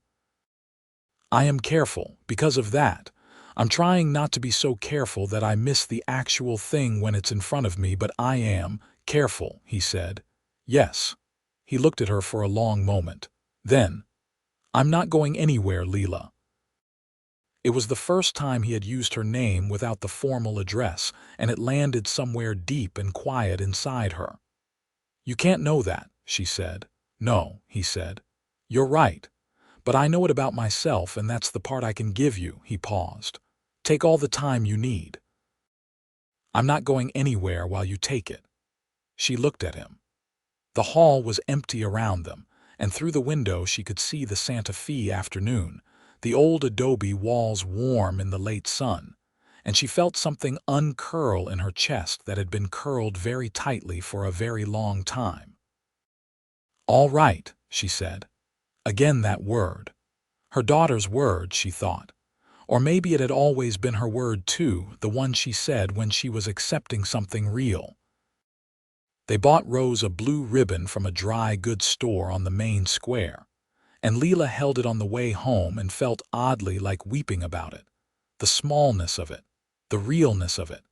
"I am careful, because of that. I'm trying not to be so careful that I miss the actual thing when it's in front of me, but I am careful, he said. Yes. He looked at her for a long moment. Then, I'm not going anywhere, Leela. It was the first time he had used her name without the formal address, and it landed somewhere deep and quiet inside her. You can't know that, she said. No, he said. You're right. But I know it about myself, and that's the part I can give you, he paused. Take all the time you need. I'm not going anywhere while you take it. She looked at him. The hall was empty around them, and through the window she could see the Santa Fe afternoon, the old adobe walls warm in the late sun, and she felt something uncurl in her chest that had been curled very tightly for a very long time. All right, she said. Again that word. Her daughter's word, she thought. Or maybe it had always been her word too, the one she said when she was accepting something real. They bought Rose a blue ribbon from a dry goods store on the main square, and Leela held it on the way home and felt oddly like weeping about it. The smallness of it, the realness of it,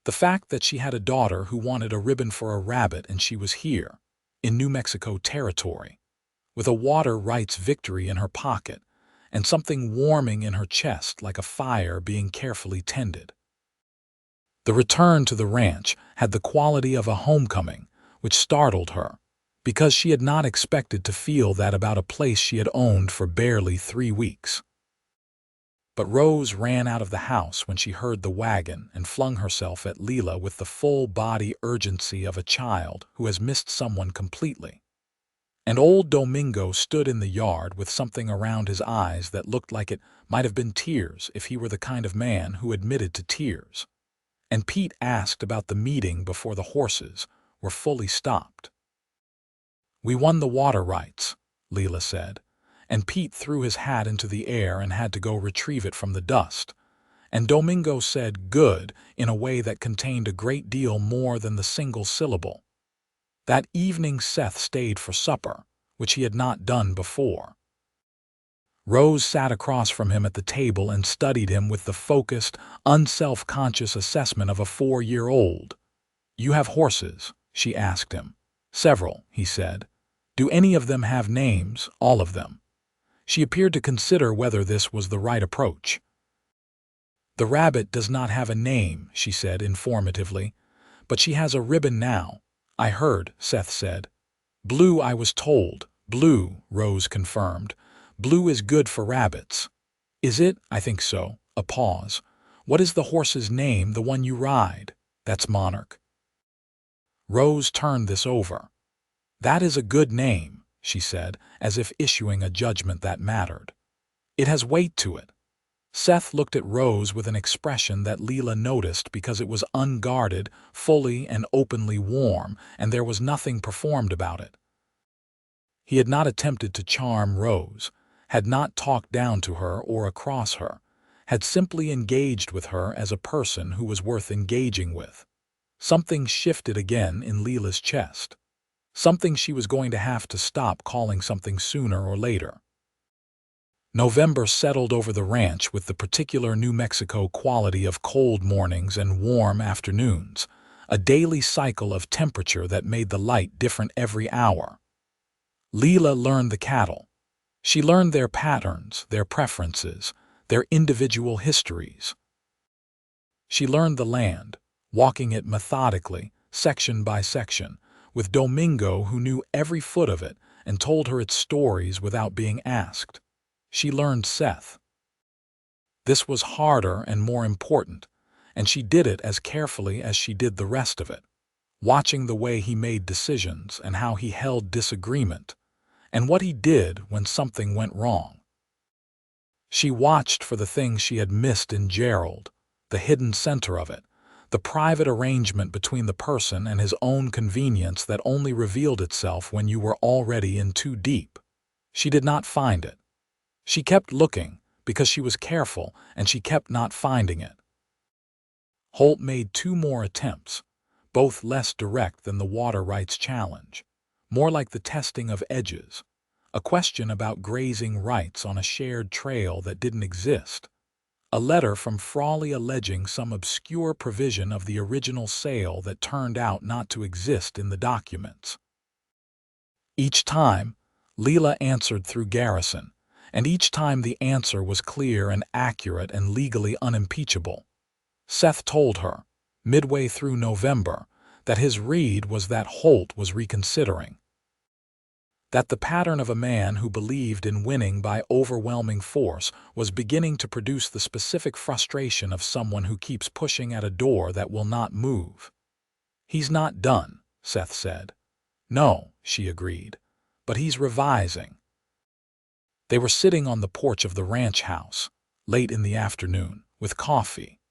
the fact that she had a daughter who wanted a ribbon for a rabbit and she was here, in New Mexico territory, with a water rights victory in her pocket and something warming in her chest like a fire being carefully tended. The return to the ranch had the quality of a homecoming, which startled her, because she had not expected to feel that about a place she had owned for barely 3 weeks. But Rose ran out of the house when she heard the wagon and flung herself at Leela with the full-body urgency of a child who has missed someone completely. And old Domingo stood in the yard with something around his eyes that looked like it might have been tears if he were the kind of man who admitted to tears. And Pete asked about the meeting before the horses were fully stopped. We won the water rights, Leela said, and Pete threw his hat into the air and had to go retrieve it from the dust. And Domingo said good in a way that contained a great deal more than the single syllable. That evening Seth stayed for supper, which he had not done before. Rose sat across from him at the table and studied him with the focused, unself-conscious assessment of a 4-year-old. You have horses, she asked him. Several, he said. Do any of them have names, all of them? She appeared to consider whether this was the right approach. The rabbit does not have a name, she said informatively, but she has a ribbon now. I heard, Seth said. Blue, I was told. Blue, Rose confirmed. Blue is good for rabbits. Is it? I think so. A pause. What is the horse's name, the one you ride? That's Monarch. Rose turned this over. That is a good name, she said, as if issuing a judgment that mattered. It has weight to it. Seth looked at Rose with an expression that Leela noticed because it was unguarded, fully and openly warm, and there was nothing performed about it. He had not attempted to charm Rose, had not talked down to her or across her, had simply engaged with her as a person who was worth engaging with. Something shifted again in Leela's chest. Something she was going to have to stop calling something sooner or later. November settled over the ranch with the particular New Mexico quality of cold mornings and warm afternoons, a daily cycle of temperature that made the light different every hour. Leela learned the cattle. She learned their patterns, their preferences, their individual histories. She learned the land, walking it methodically, section by section, with Domingo who knew every foot of it and told her its stories without being asked. She learned Seth. This was harder and more important, and she did it as carefully as she did the rest of it, watching the way he made decisions and how he held disagreement, and what he did when something went wrong. She watched for the things she had missed in Gerald, the hidden center of it, the private arrangement between the person and his own convenience that only revealed itself when you were already in too deep. She did not find it. She kept looking because she was careful, and she kept not finding it. Holt made 2 more attempts, both less direct than the water rights challenge, more like the testing of edges, a question about grazing rights on a shared trail that didn't exist. A letter from Frawley alleging some obscure provision of the original sale that turned out not to exist in the documents. Each time, Leela answered through Garrison, and each time the answer was clear and accurate and legally unimpeachable. Seth told her, midway through November, that his read was that Holt was reconsidering. That the pattern of a man who believed in winning by overwhelming force was beginning to produce the specific frustration of someone who keeps pushing at a door that will not move. "He's not done," Seth said. "No," she agreed, "but he's revising." They were sitting on the porch of the ranch house, late in the afternoon, with coffee.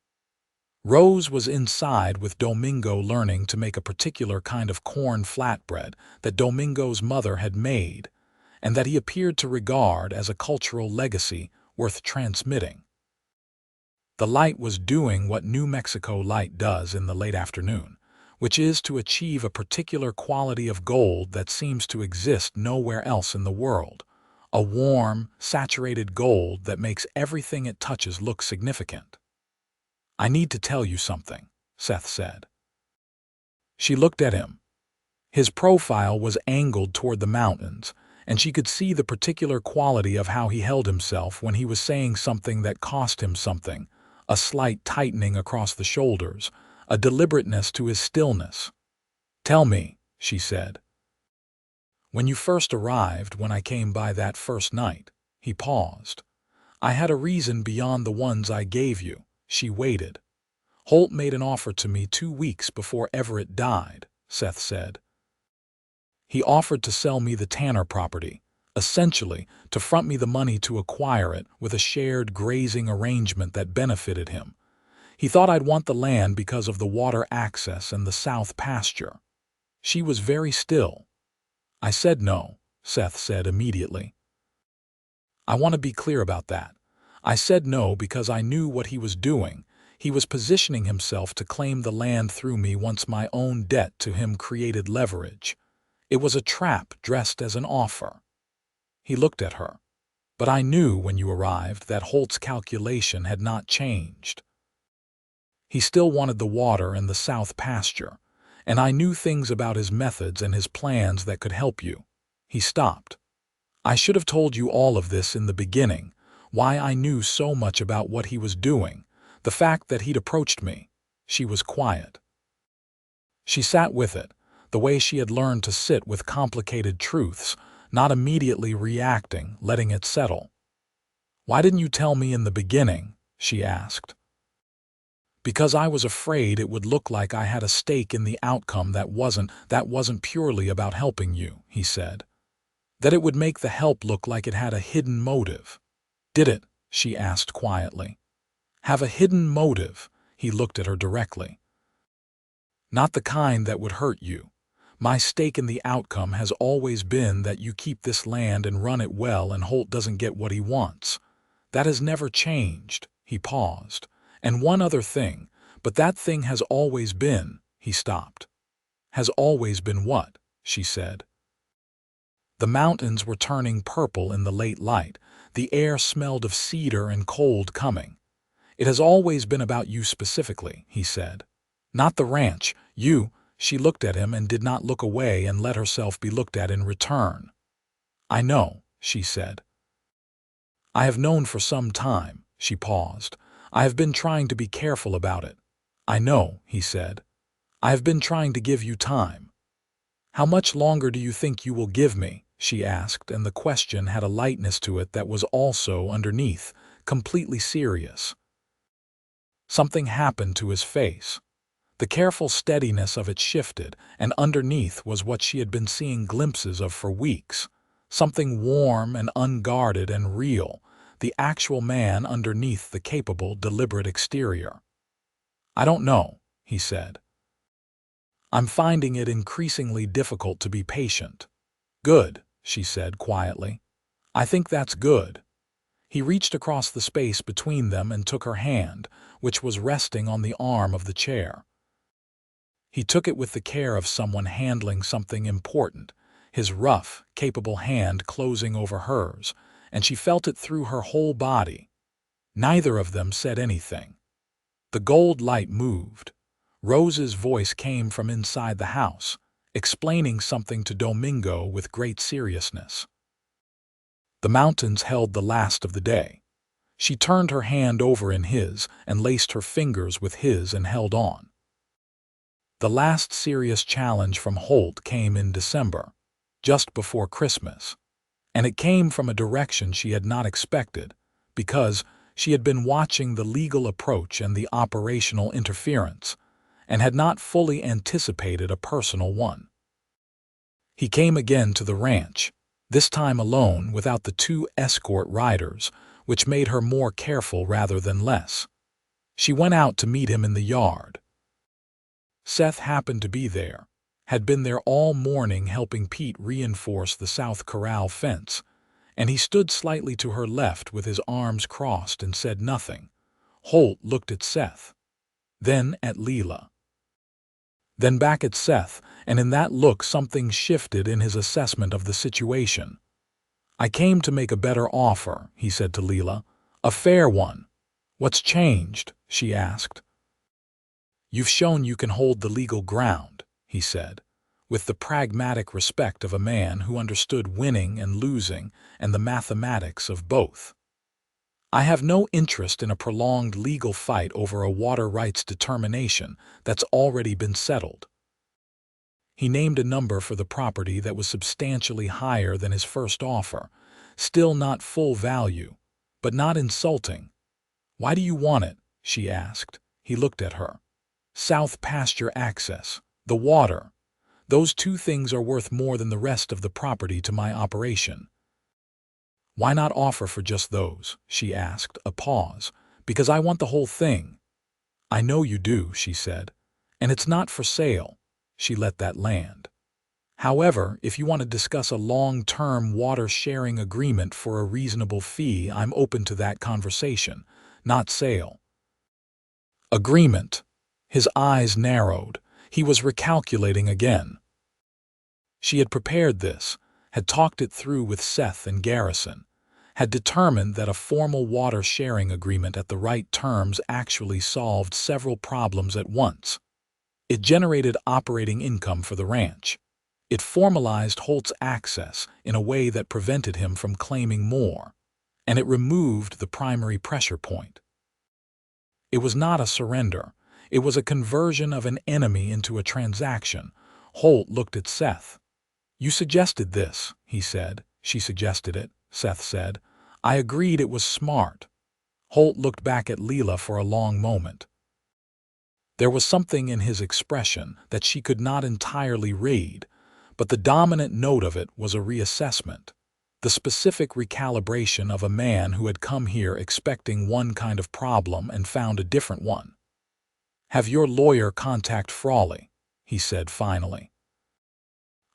Rose was inside with Domingo learning to make a particular kind of corn flatbread that Domingo's mother had made, and that he appeared to regard as a cultural legacy worth transmitting. The light was doing what New Mexico light does in the late afternoon, which is to achieve a particular quality of gold that seems to exist nowhere else in the world, a warm, saturated gold that makes everything it touches look significant. "I need to tell you something," Seth said. She looked at him. His profile was angled toward the mountains, and she could see the particular quality of how he held himself when he was saying something that cost him something, a slight tightening across the shoulders, a deliberateness to his stillness. "Tell me," she said. "When you first arrived, when I came by that first night," he paused. "I had a reason beyond the ones I gave you." She waited. "Holt made an offer to me 2 weeks before Everett died," Seth said. "He offered to sell me the Tanner property, essentially to front me the money to acquire it with a shared grazing arrangement that benefited him. He thought I'd want the land because of the water access and the south pasture." She was very still. "I said no," Seth said immediately. "I want to be clear about that. I said no because I knew what he was doing. He was positioning himself to claim the land through me once my own debt to him created leverage. It was a trap dressed as an offer." He looked at her. "But I knew when you arrived that Holt's calculation had not changed. He still wanted the water and the south pasture, and I knew things about his methods and his plans that could help you." He stopped. "I should have told you all of this in the beginning, why I knew so much about what he was doing, the fact that he'd approached me." She was quiet. She sat with it, the way she had learned to sit with complicated truths, not immediately reacting, letting it settle. "Why didn't you tell me in the beginning?" she asked. "Because I was afraid it would look like I had a stake in the outcome that wasn't purely about helping you," he said. "That it would make the help look like it had a hidden motive." "Did it?" she asked quietly. "Have a hidden motive?" He looked at her directly. "Not the kind that would hurt you. My stake in the outcome has always been that you keep this land and run it well and Holt doesn't get what he wants. That has never changed." He paused. "And one other thing, but that thing has always been." He stopped. "Has always been what?" she said. The mountains were turning purple in the late light. The air smelled of cedar and cold coming. "It has always been about you specifically," he said. "Not the ranch, you." She looked at him and did not look away and let herself be looked at in return. "I know," she said. "I have known for some time." She paused. "I have been trying to be careful about it." "I know," he said. "I have been trying to give you time." "How much longer do you think you will give me?" she asked, and the question had a lightness to it that was also, underneath, completely serious. Something happened to his face. The careful steadiness of it shifted, and underneath was what she had been seeing glimpses of for weeks. Something warm and unguarded and real, the actual man underneath the capable, deliberate exterior. "I don't know," he said. "I'm finding it increasingly difficult to be patient." "Good," she said quietly. "I think that's good." He reached across the space between them and took her hand, which was resting on the arm of the chair. He took it with the care of someone handling something important, his rough, capable hand closing over hers, and she felt it through her whole body. Neither of them said anything. The gold light moved. Rose's voice came from inside the house, explaining something to Domingo with great seriousness. The mountains held the last of the day. She turned her hand over in his and laced her fingers with his and held on. The last serious challenge from Holt came in December, just before Christmas, and it came from a direction she had not expected, because she had been watching the legal approach and the operational interference, and had not fully anticipated a personal one. He came again to the ranch, this time alone without the 2 escort riders, which made her more careful rather than less. She went out to meet him in the yard. Seth happened to be there, had been there all morning helping Pete reinforce the South Corral fence, and he stood slightly to her left with his arms crossed and said nothing. Holt looked at Seth, then at Leela, then back at Seth, and in that look something shifted in his assessment of the situation. "I came to make a better offer," he said to Leela. "A fair one." "What's changed?" she asked. "You've shown you can hold the legal ground," he said, with the pragmatic respect of a man who understood winning and losing and the mathematics of both. "I have no interest in a prolonged legal fight over a water rights determination that's already been settled." He named a number for the property that was substantially higher than his first offer, still not full value, but not insulting. "Why do you want it?" she asked. He looked at her. "South pasture access, the water. Those 2 things are worth more than the rest of the property to my operation." "Why not offer for just those?" she asked, a pause. "Because I want the whole thing." "I know you do," she said. "And it's not for sale." She let that land. "However, if you want to discuss a long-term water-sharing agreement for a reasonable fee, I'm open to that conversation, not sale." Agreement. His eyes narrowed. He was recalculating again. She had prepared this, had talked it through with Seth and Garrison, had determined that a formal water-sharing agreement at the right terms actually solved several problems at once. It generated operating income for the ranch. It formalized Holt's access in a way that prevented him from claiming more, and it removed the primary pressure point. It was not a surrender. It was a conversion of an enemy into a transaction. Holt looked at Seth. "You suggested this," he said. "She suggested it," Seth said. "I agreed it was smart." Holt looked back at Leela for a long moment. There was something in his expression that she could not entirely read, but the dominant note of it was a reassessment, the specific recalibration of a man who had come here expecting one kind of problem and found a different one. "Have your lawyer contact Frawley," he said finally.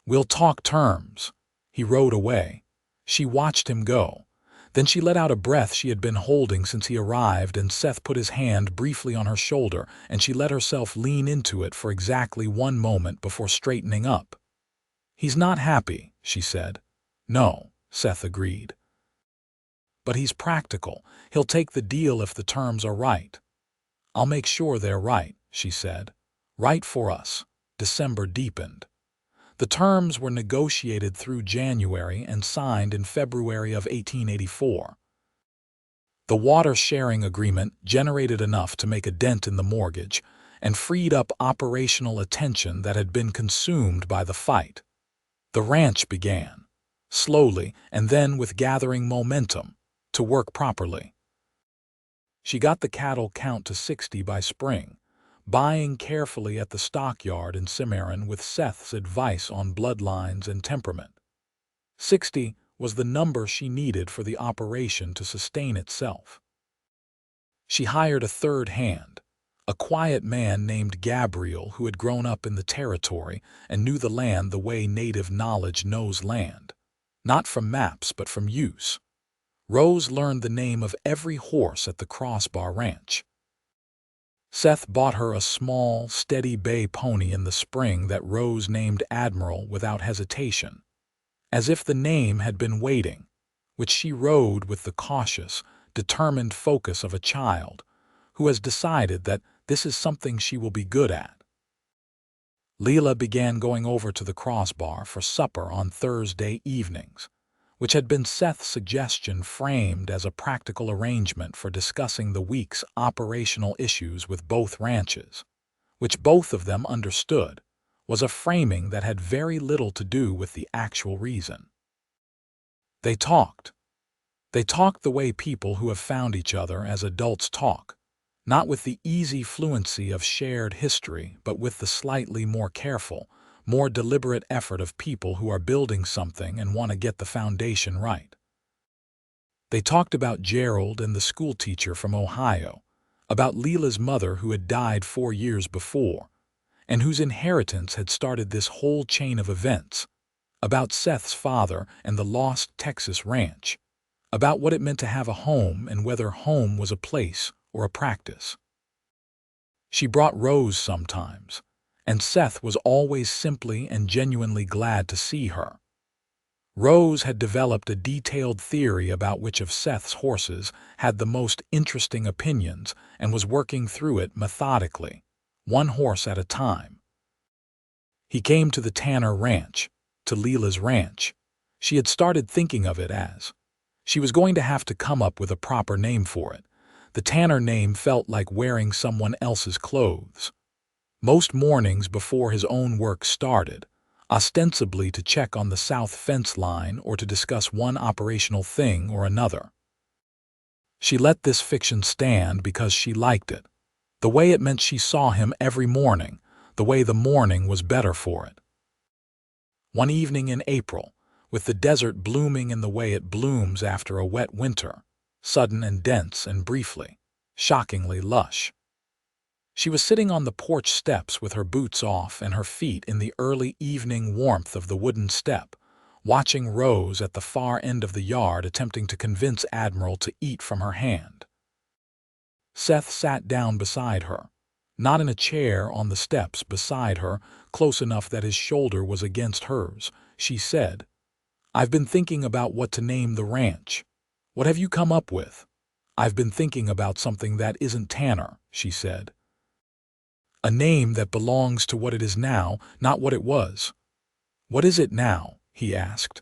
"We'll talk terms." He rode away. She watched him go. Then she let out a breath she had been holding since he arrived, and Seth put his hand briefly on her shoulder, and she let herself lean into it for exactly 1 moment before straightening up. "He's not happy," she said. "No," Seth agreed. "But he's practical. He'll take the deal if the terms are right." "I'll make sure they're right," she said. "Right for us." December deepened. The terms were negotiated through January and signed in February of 1884. The water-sharing agreement generated enough to make a dent in the mortgage and freed up operational attention that had been consumed by the fight. The ranch began, slowly and then with gathering momentum, to work properly. She got the cattle count to 60 by spring, buying carefully at the stockyard in Cimarron with Seth's advice on bloodlines and temperament. 60 was the number she needed for the operation to sustain itself. She hired a third hand, a quiet man named Gabriel who had grown up in the territory and knew the land the way native knowledge knows land, not from maps but from use. Rose learned the name of every horse at the Crossbar Ranch. Seth bought her a small, steady bay pony in the spring that Rose named Admiral without hesitation, as if the name had been waiting, which she rode with the cautious, determined focus of a child who has decided that this is something she will be good at. Leela began going over to the crossbar for supper on Thursday evenings, which had been Seth's suggestion framed as a practical arrangement for discussing the week's operational issues with both ranches, which both of them understood was a framing that had very little to do with the actual reason. They talked. They talked the way people who have found each other as adults talk, not with the easy fluency of shared history, but with the slightly more careful, more deliberate effort of people who are building something and want to get the foundation right. They talked about Gerald and the schoolteacher from Ohio, about Leela's mother who had died 4 years before, and whose inheritance had started this whole chain of events, about Seth's father and the lost Texas ranch, about what it meant to have a home and whether home was a place or a practice. She brought Rose sometimes, and Seth was always simply and genuinely glad to see her. Rose had developed a detailed theory about which of Seth's horses had the most interesting opinions and was working through it methodically, one horse at a time. He came to the Tanner Ranch, to Leela's ranch. She had started thinking of it as. She was going to have to come up with a proper name for it. The Tanner name felt like wearing someone else's clothes. Most mornings before his own work started, ostensibly to check on the south fence line or to discuss one operational thing or another. She let this fiction stand because she liked it, the way it meant she saw him every morning, the way the morning was better for it. One evening in April, with the desert blooming in the way it blooms after a wet winter, sudden and dense and briefly, shockingly lush. She was sitting on the porch steps with her boots off and her feet in the early evening warmth of the wooden step, watching Rose at the far end of the yard attempting to convince Admiral to eat from her hand. Seth sat down beside her, not in a chair on the steps beside her, close enough that his shoulder was against hers. She said, "I've been thinking about what to name the ranch. What have you come up with?" "I've been thinking about something that isn't Tanner," she said. "A name that belongs to what it is now, not what it was." "What is it now?" he asked.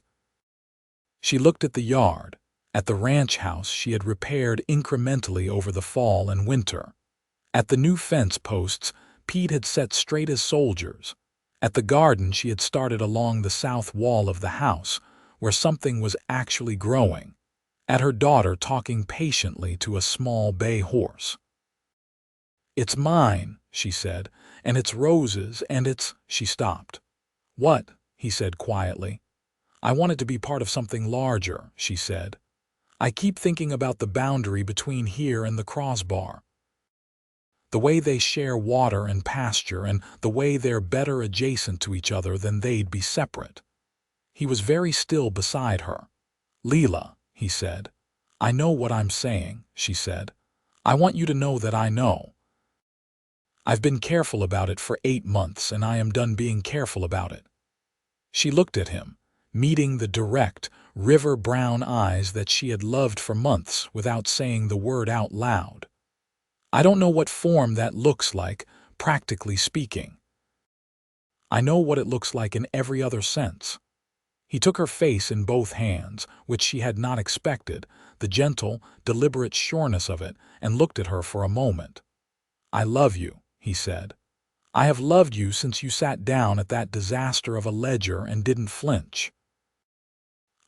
She looked at the yard, at the ranch house she had repaired incrementally over the fall and winter, at the new fence posts Pete had set straight as soldiers, at the garden she had started along the south wall of the house, where something was actually growing, at her daughter talking patiently to a small bay horse. "It's mine," she said, "and it's Rose's, and it's—" She stopped. "What?" he said quietly. "I want it to be part of something larger," she said. "I keep thinking about the boundary between here and the crossbar. The way they share water and pasture, and the way they're better adjacent to each other than they'd be separate." He was very still beside her. "Leela," he said. "I know what I'm saying," she said. "I want you to know that I know. I've been careful about it for 8 months, and I am done being careful about it." She looked at him, meeting the direct, river-brown eyes that she had loved for months without saying the word out loud. "I don't know what form that looks like, practically speaking. I know what it looks like in every other sense." He took her face in both hands, which she had not expected, the gentle, deliberate sureness of it, and looked at her for a moment. "I love you," he said. "I have loved you since you sat down at that disaster of a ledger and didn't flinch.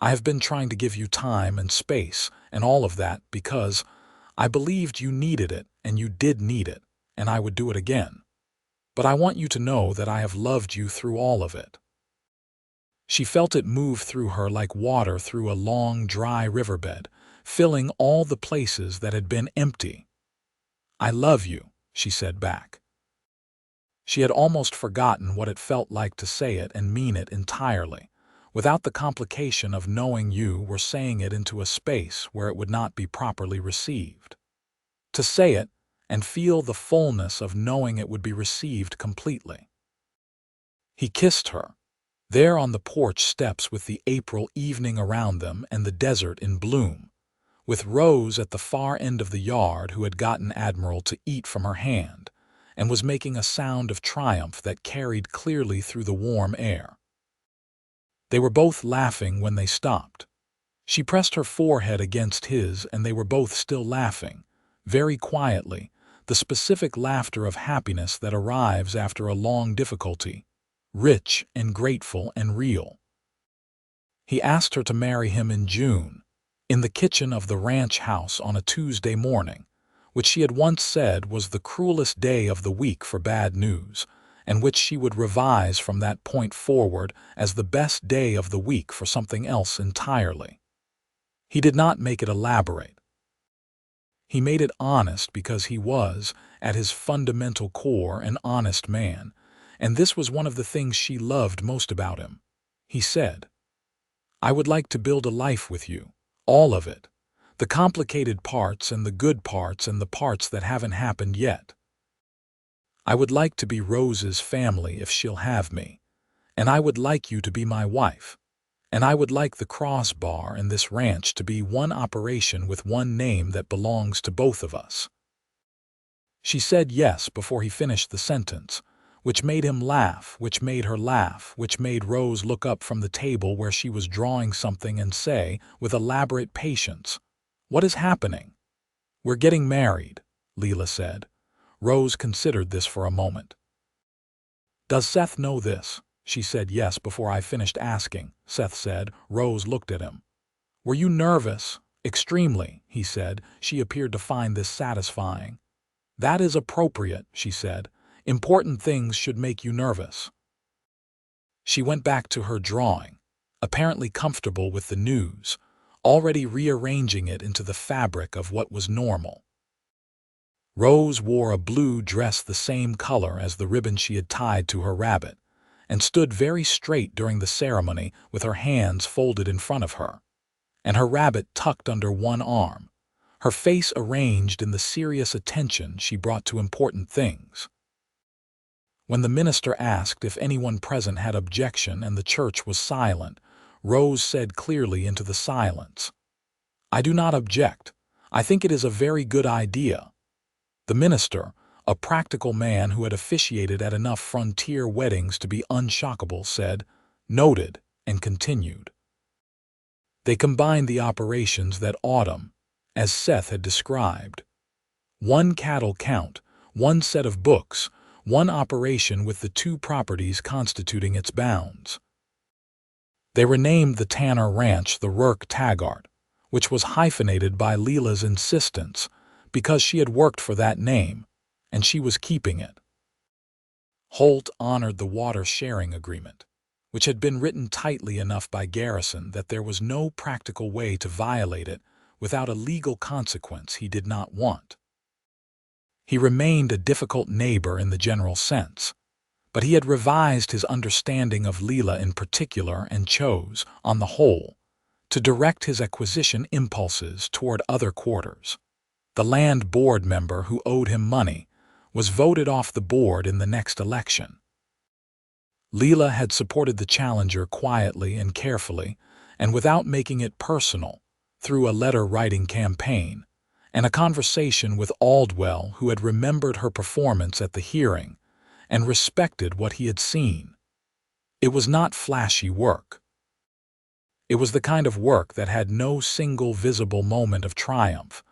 I have been trying to give you time and space and all of that because I believed you needed it, and you did need it, and I would do it again. But I want you to know that I have loved you through all of it." She felt it move through her like water through a long, dry riverbed, filling all the places that had been empty. "I love you," she said back. She had almost forgotten what it felt like to say it and mean it entirely, without the complication of knowing you were saying it into a space where it would not be properly received. To say it and feel the fullness of knowing it would be received completely. He kissed her, there on the porch steps with the April evening around them and the desert in bloom, with Rose at the far end of the yard who had gotten Admiral to eat from her hand and was making a sound of triumph that carried clearly through the warm air. They were both laughing when they stopped. She pressed her forehead against his and they were both still laughing, very quietly, the specific laughter of happiness that arrives after a long difficulty, rich and grateful and real. He asked her to marry him in June, in the kitchen of the ranch house on a Tuesday morning, which she had once said was the cruelest day of the week for bad news, and which she would revise from that point forward as the best day of the week for something else entirely. He did not make it elaborate. He made it honest because he was, at his fundamental core, an honest man, and this was one of the things she loved most about him. He said, "I would like to build a life with you, all of it, the complicated parts and the good parts and the parts that haven't happened yet. I would like to be Rose's family if she'll have me, and I would like you to be my wife, and I would like the crossbar and this ranch to be one operation with one name that belongs to both of us." She said yes before he finished the sentence, which made him laugh, which made her laugh, which made Rose look up from the table where she was drawing something and say, with elaborate patience, "What is happening?" "We're getting married," Leela said. Rose considered this for a moment. "Does Seth know this?" She said yes before I finished asking, Seth said. Rose looked at him. "Were you nervous?" "Extremely," he said. She appeared to find this satisfying. "That is appropriate," she said. "Important things should make you nervous." She went back to her drawing, apparently comfortable with the news, already rearranging it into the fabric of what was normal. Rose wore a blue dress the same color as the ribbon she had tied to her rabbit, and stood very straight during the ceremony with her hands folded in front of her, and her rabbit tucked under one arm, her face arranged in the serious attention she brought to important things. When the minister asked if anyone present had objection and the church was silent, Rose said clearly into the silence, "I do not object. I think it is a very good idea." The minister, a practical man who had officiated at enough frontier weddings to be unshockable, said, "Noted," and continued. They combined the operations that autumn, as Seth had described. One cattle count, one set of books, one operation with the two properties constituting its bounds. They renamed the Tanner Ranch the Rourke Taggart, which was hyphenated by Leela's insistence because she had worked for that name, and she was keeping it. Holt honored the water-sharing agreement, which had been written tightly enough by Garrison that there was no practical way to violate it without a legal consequence he did not want. He remained a difficult neighbor in the general sense, but he had revised his understanding of Leela in particular and chose, on the whole, to direct his acquisition impulses toward other quarters. The land board member who owed him money was voted off the board in the next election. Leela had supported the challenger quietly and carefully, and without making it personal, through a letter-writing campaign, and a conversation with Aldwell who had remembered her performance at the hearing and respected what he had seen. It was not flashy work. It was the kind of work that had no single visible moment of triumph,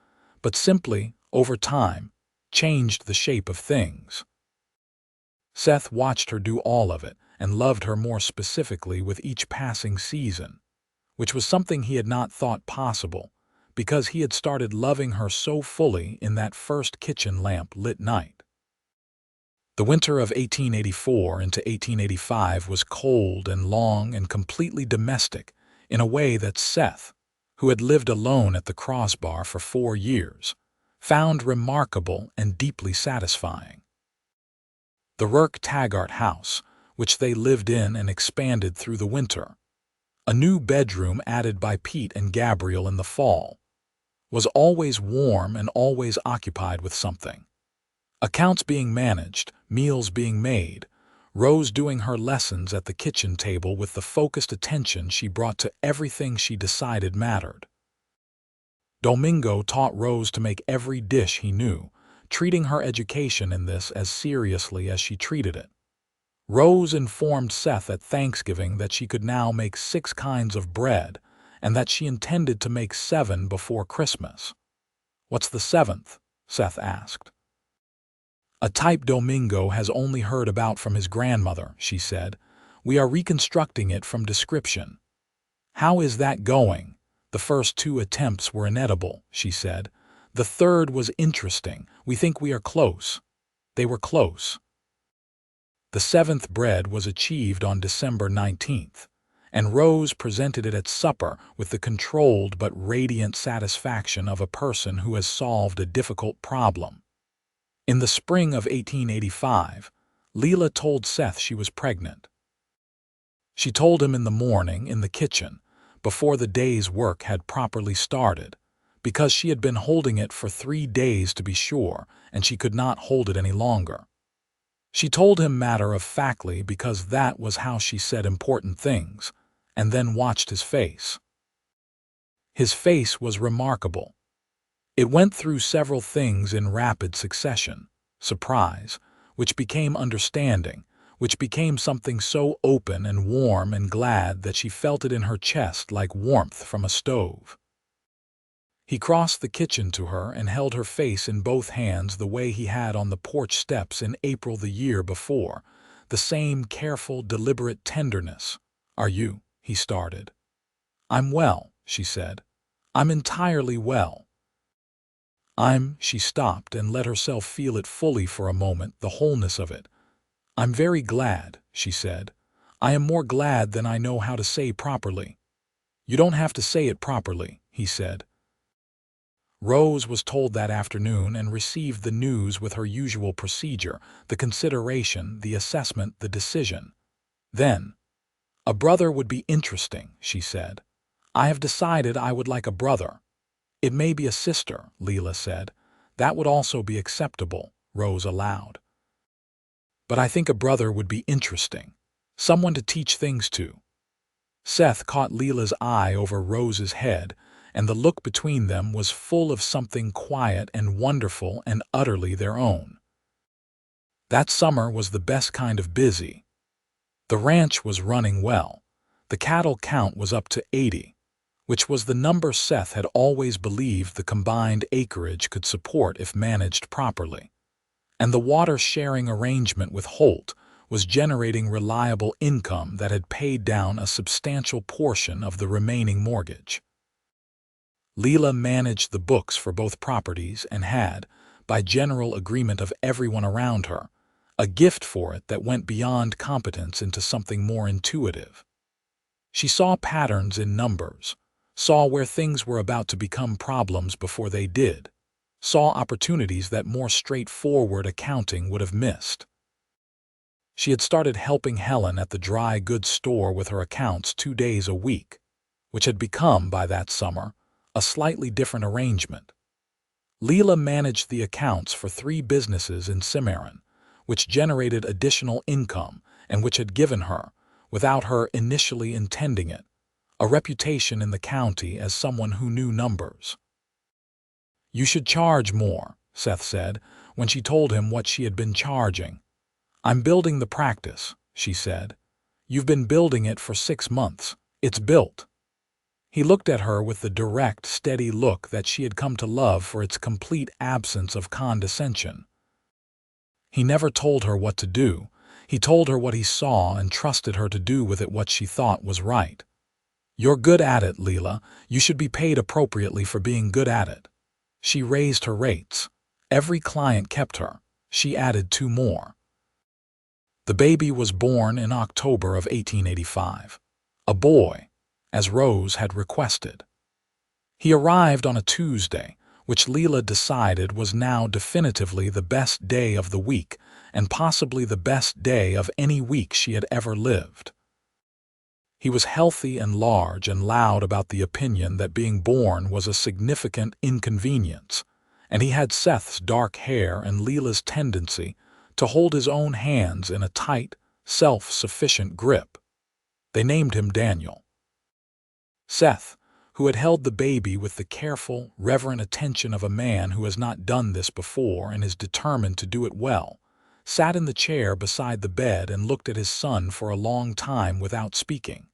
but simply, over time, changed the shape of things. Seth watched her do all of it and loved her more specifically with each passing season, which was something he had not thought possible, because he had started loving her so fully in that first kitchen lamp-lit night. The winter of 1884 into 1885 was cold and long and completely domestic in a way that Seth, who had lived alone at the Crossbar for 4 years, found remarkable and deeply satisfying. The Rourke Taggart house, which they lived in and expanded through the winter, a new bedroom added by Pete and Gabriel in the fall, was always warm and always occupied with something. Accounts being managed, meals being made, Rose doing her lessons at the kitchen table with the focused attention she brought to everything she decided mattered. Domingo taught Rose to make every dish he knew, treating her education in this as seriously as she treated it. Rose informed Seth at Thanksgiving that she could now make 6 kinds of bread and that she intended to make 7 before Christmas. "What's the 7th?" Seth asked. "A type Domingo has only heard about from his grandmother," she said. "We are reconstructing it from description." "How is that going?" "The first 2 attempts were inedible," she said. "The third was interesting. We think we are close." They were close. The 7th bread was achieved on December 19th, and Rose presented it at supper with the controlled but radiant satisfaction of a person who has solved a difficult problem. In the spring of 1885, Leela told Seth she was pregnant. She told him in the morning in the kitchen, before the day's work had properly started, because she had been holding it for 3 days to be sure, and she could not hold it any longer. She told him matter-of-factly because that was how she said important things, and then watched his face. His face was remarkable. It went through several things in rapid succession: surprise, which became understanding, which became something so open and warm and glad that she felt it in her chest like warmth from a stove. He crossed the kitchen to her and held her face in both hands the way he had on the porch steps in April the year before, the same careful, deliberate tenderness. "Are you?" he started. "I'm well," she said. "I'm entirely well." She stopped and let herself feel it fully for a moment, the wholeness of it. "I'm very glad," she said. "I am more glad than I know how to say properly." "You don't have to say it properly," he said. Rose was told that afternoon and received the news with her usual procedure, the consideration, the assessment, the decision. Then, "A brother would be interesting," she said. "I have decided I would like a brother." "It may be a sister," Leela said. "That would also be acceptable," Rose allowed. "But I think a brother would be interesting. Someone to teach things to." Seth caught Leela's eye over Rose's head, and the look between them was full of something quiet and wonderful and utterly their own. That summer was the best kind of busy. The ranch was running well. The cattle count was up to 80, which was the number Seth had always believed the combined acreage could support if managed properly. And the water-sharing arrangement with Holt was generating reliable income that had paid down a substantial portion of the remaining mortgage. Leela managed the books for both properties and had, by general agreement of everyone around her, a gift for it that went beyond competence into something more intuitive. She saw patterns in numbers, saw where things were about to become problems before they did, saw opportunities that more straightforward accounting would have missed. She had started helping Helen at the dry goods store with her accounts 2 days a week, which had become, by that summer, a slightly different arrangement. Leela managed the accounts for 3 businesses in Cimarron, which generated additional income and which had given her, without her initially intending it, a reputation in the county as someone who knew numbers. "You should charge more," Seth said, when she told him what she had been charging. "I'm building the practice," she said. "You've been building it for 6 months. It's built." He looked at her with the direct, steady look that she had come to love for its complete absence of condescension. He never told her what to do. He told her what he saw and trusted her to do with it what she thought was right. "You're good at it, Leela. You should be paid appropriately for being good at it." She raised her rates. Every client kept her. She added 2 more. The baby was born in October of 1885. A boy, as Rose had requested. He arrived on a Tuesday, which Leela decided was now definitively the best day of the week and possibly the best day of any week she had ever lived. He was healthy and large and loud about the opinion that being born was a significant inconvenience, and he had Seth's dark hair and Leela's tendency to hold his own hands in a tight, self-sufficient grip. They named him Daniel. Seth, who had held the baby with the careful, reverent attention of a man who has not done this before and is determined to do it well, sat in the chair beside the bed and looked at his son for a long time without speaking.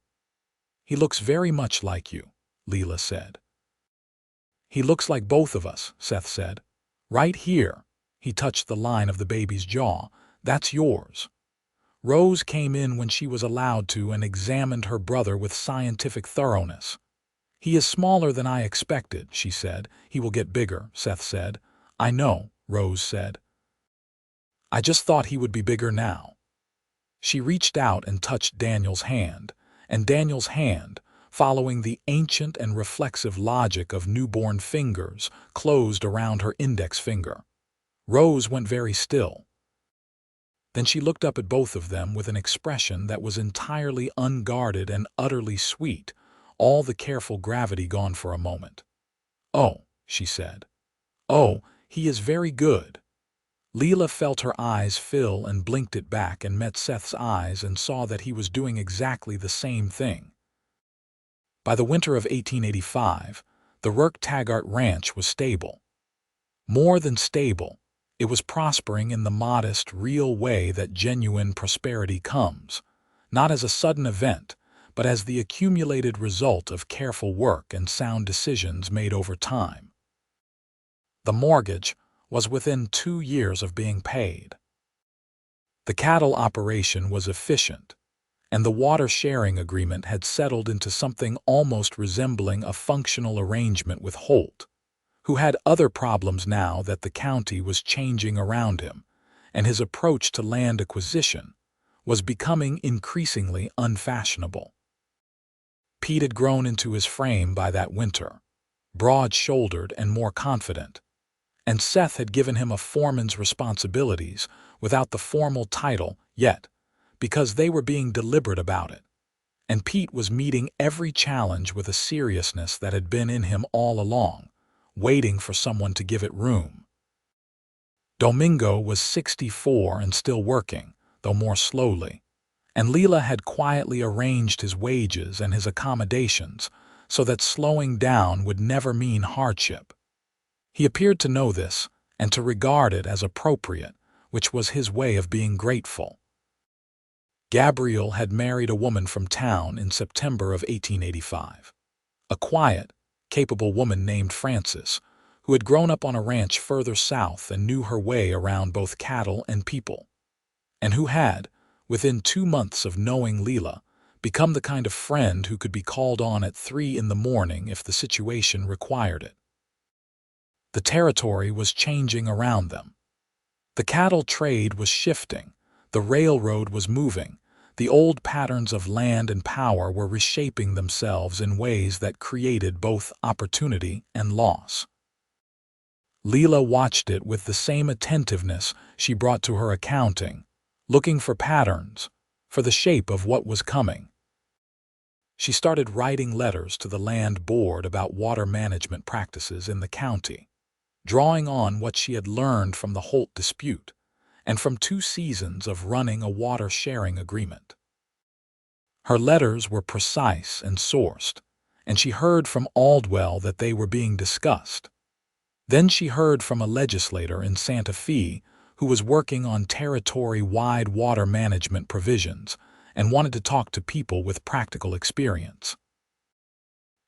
"He looks very much like you," Leela said. "He looks like both of us," Seth said. "Right here." He touched the line of the baby's jaw. "That's yours." Rose came in when she was allowed to and examined her brother with scientific thoroughness. "He is smaller than I expected," she said. "He will get bigger," Seth said. "I know," Rose said. "I just thought he would be bigger now." She reached out and touched Daniel's hand, and Daniel's hand, following the ancient and reflexive logic of newborn fingers, closed around her index finger. Rose went very still. Then she looked up at both of them with an expression that was entirely unguarded and utterly sweet, all the careful gravity gone for a moment. "Oh," she said. "Oh, he is very good." Leela felt her eyes fill and blinked it back and met Seth's eyes and saw that he was doing exactly the same thing. By the winter of 1885, the Taggart Ranch was stable. More than stable, it was prospering in the modest, real way that genuine prosperity comes, not as a sudden event, but as the accumulated result of careful work and sound decisions made over time. The mortgage was within 2 years of being paid. The cattle operation was efficient, and the water sharing agreement had settled into something almost resembling a functional arrangement with Holt, who had other problems now that the county was changing around him, and his approach to land acquisition was becoming increasingly unfashionable. Pete had grown into his frame by that winter, broad-shouldered and more confident, and Seth had given him a foreman's responsibilities without the formal title yet, because they were being deliberate about it, and Pete was meeting every challenge with a seriousness that had been in him all along, waiting for someone to give it room. Domingo was 64 and still working, though more slowly, and Leela had quietly arranged his wages and his accommodations so that slowing down would never mean hardship. He appeared to know this and to regard it as appropriate, which was his way of being grateful. Gabriel had married a woman from town in September of 1885, a quiet, capable woman named Frances, who had grown up on a ranch further south and knew her way around both cattle and people, and who had, within 2 months of knowing Leela, become the kind of friend who could be called on at 3 in the morning if the situation required it. The territory was changing around them. The cattle trade was shifting, the railroad was moving, the old patterns of land and power were reshaping themselves in ways that created both opportunity and loss. Leela watched it with the same attentiveness she brought to her accounting, looking for patterns, for the shape of what was coming. She started writing letters to the land board about water management practices in the county, drawing on what she had learned from the Holt dispute and from 2 seasons of running a water sharing agreement. Her letters were precise and sourced, and she heard from Aldwell that they were being discussed. Then she heard from a legislator in Santa Fe who was working on territory-wide water management provisions and wanted to talk to people with practical experience.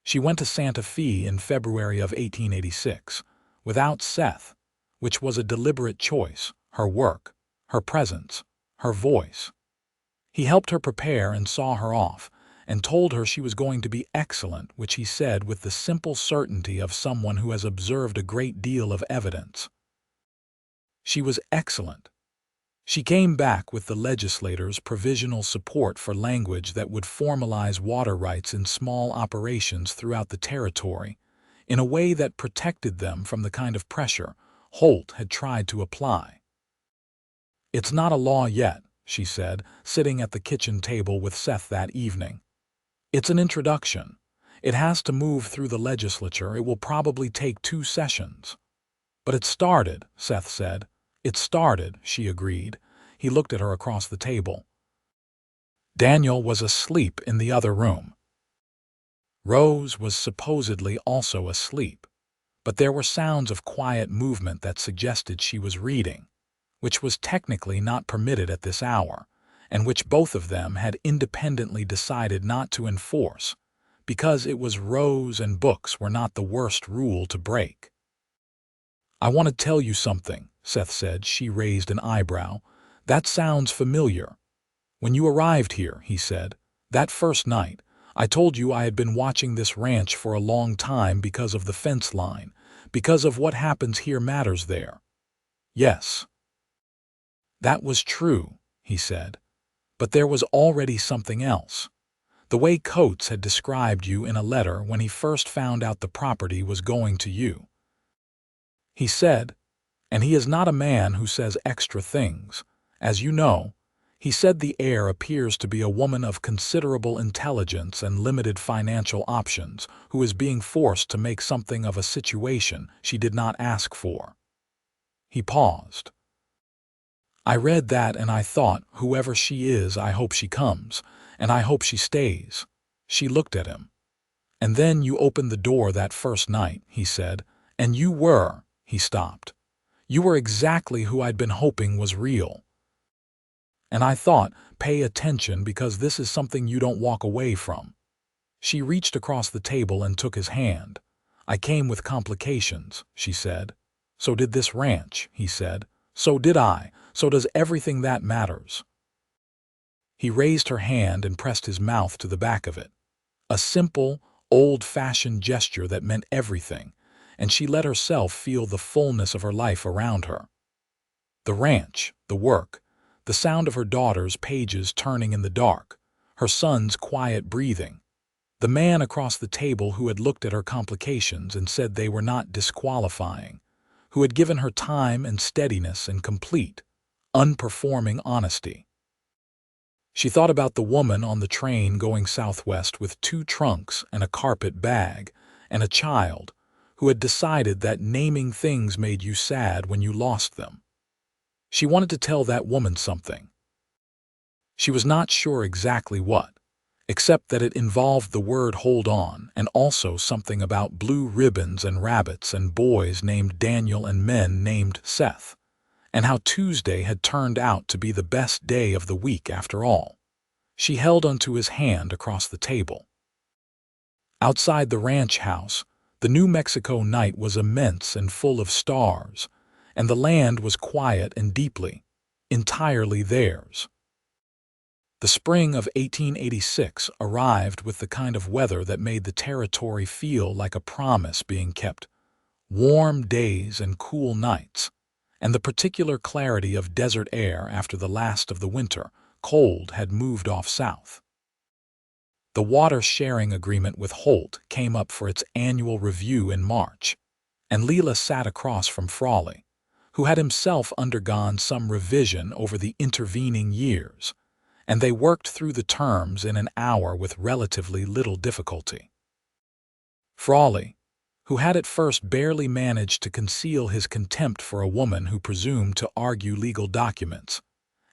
She went to Santa Fe in February of 1886, without Seth, which was a deliberate choice, her work, her presence, her voice. He helped her prepare and saw her off, and told her she was going to be excellent, which he said with the simple certainty of someone who has observed a great deal of evidence. She was excellent. She came back with the legislators' provisional support for language that would formalize water rights in small operations throughout the territory, in a way that protected them from the kind of pressure Holt had tried to apply. "It's not a law yet," she said, sitting at the kitchen table with Seth that evening. "It's an introduction. It has to move through the legislature. It will probably take 2 sessions." "But it started," Seth said. "It started," she agreed. He looked at her across the table. Daniel was asleep in the other room. Rose was supposedly also asleep, but there were sounds of quiet movement that suggested she was reading, which was technically not permitted at this hour, and which both of them had independently decided not to enforce, because it was Rose and books were not the worst rule to break. "I want to tell you something," Seth said. She raised an eyebrow. "That sounds familiar." "When you arrived here," he said, "that first night, I told you I had been watching this ranch for a long time because of the fence line, because of what happens here matters there." "Yes." "That was true," he said, "but there was already something else. The way Coates had described you in a letter when he first found out the property was going to you. He said, and he is not a man who says extra things, as you know, he said the heir appears to be a woman of considerable intelligence and limited financial options who is being forced to make something of a situation she did not ask for." He paused. "I read that and I thought, whoever she is, I hope she comes, and I hope she stays." She looked at him. "And then you opened the door that first night," he said, "and you were—" He stopped. "You were exactly who I'd been hoping was real. And I thought, pay attention because this is something you don't walk away from." She reached across the table and took his hand. "I came with complications," she said. "So did this ranch," he said. "So did I. So does everything that matters." He raised her hand and pressed his mouth to the back of it. A simple, old-fashioned gesture that meant everything, and she let herself feel the fullness of her life around her. The ranch, the work, the sound of her daughter's pages turning in the dark, her son's quiet breathing, the man across the table who had looked at her complications and said they were not disqualifying, who had given her time and steadiness and complete, unperforming honesty. She thought about the woman on the train going southwest with 2 trunks and a carpet bag and a child, who had decided that naming things made you sad when you lost them. She wanted to tell that woman something. She was not sure exactly what, except that it involved the word hold on and also something about blue ribbons and rabbits and boys named Daniel and men named Seth, and how Tuesday had turned out to be the best day of the week after all. She held onto his hand across the table. Outside the ranch house, the New Mexico night was immense and full of stars, and the land was quiet and deeply, entirely theirs. The spring of 1886 arrived with the kind of weather that made the territory feel like a promise being kept. Warm days and cool nights, and the particular clarity of desert air after the last of the winter cold had moved off south. The water-sharing agreement with Holt came up for its annual review in March, and Leela sat across from Frawley, who had himself undergone some revision over the intervening years, and they worked through the terms in an hour with relatively little difficulty. Frawley, who had at first barely managed to conceal his contempt for a woman who presumed to argue legal documents,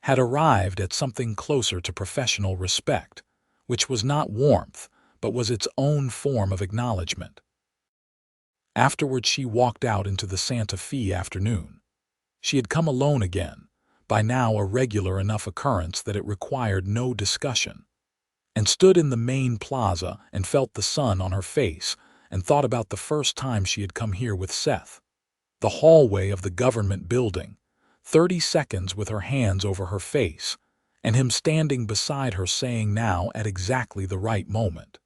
had arrived at something closer to professional respect, which was not warmth, but was its own form of acknowledgement. Afterward she walked out into the Santa Fe afternoon. She had come alone again, by now a regular enough occurrence that it required no discussion, and stood in the main plaza and felt the sun on her face and thought about the first time she had come here with Seth. The hallway of the government building, 30 seconds with her hands over her face, and him standing beside her saying now at exactly the right moment.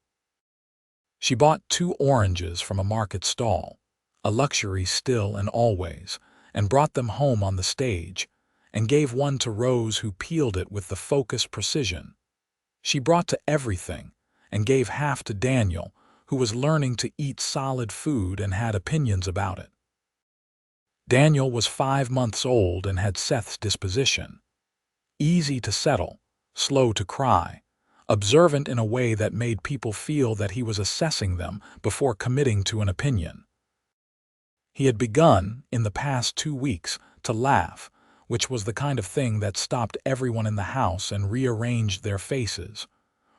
She bought 2 oranges from a market stall, a luxury still and always, and brought them home on the stage, and gave one to Rose who peeled it with the focused precision. She brought to everything, and gave half to Daniel, who was learning to eat solid food and had opinions about it. Daniel was 5 months old and had Seth's disposition. Easy to settle, slow to cry, observant in a way that made people feel that he was assessing them before committing to an opinion. He had begun, in the past 2 weeks, to laugh, which was the kind of thing that stopped everyone in the house and rearranged their faces.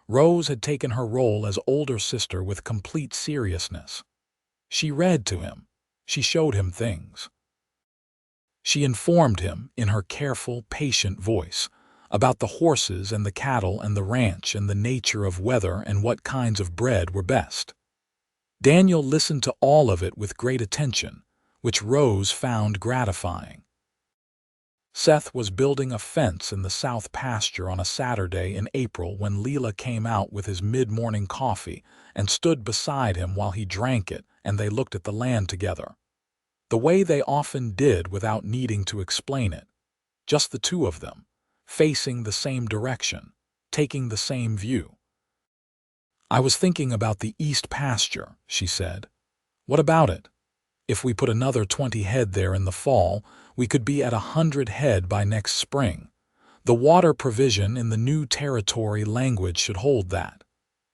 Rose had taken her role as older sister with complete seriousness. She read to him. She showed him things. She informed him, in her careful, patient voice, about the horses and the cattle and the ranch and the nature of weather and what kinds of bread were best. Daniel listened to all of it with great attention, which Rose found gratifying. Seth was building a fence in the south pasture on a Saturday in April when Leela came out with his mid-morning coffee and stood beside him while he drank it, and they looked at the land together. The way they often did without needing to explain it. Just the two of them, facing the same direction, taking the same view. "I was thinking about the east pasture," she said. "What about it? If we put another 20 head there in the fall, we could be at 100 head by next spring. The water provision in the new territory language should hold that."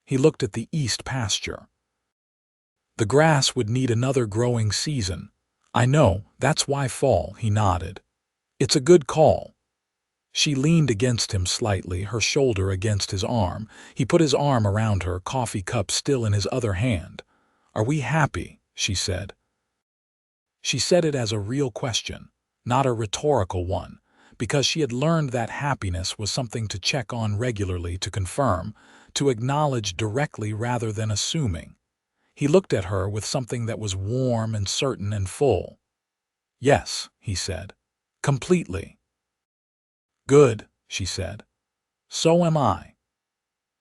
He looked at the east pasture. "The grass would need another growing season. I know, that's why fall," he nodded. "It's a good call." She leaned against him slightly, her shoulder against his arm. He put his arm around her, coffee cup still in his other hand. "Are we happy?" she said. She said it as a real question, not a rhetorical one, because she had learned that happiness was something to check on regularly, to confirm, to acknowledge directly rather than assuming. He looked at her with something that was warm and certain and full. "Yes," he said. "Completely." "Good," she said. "So am I."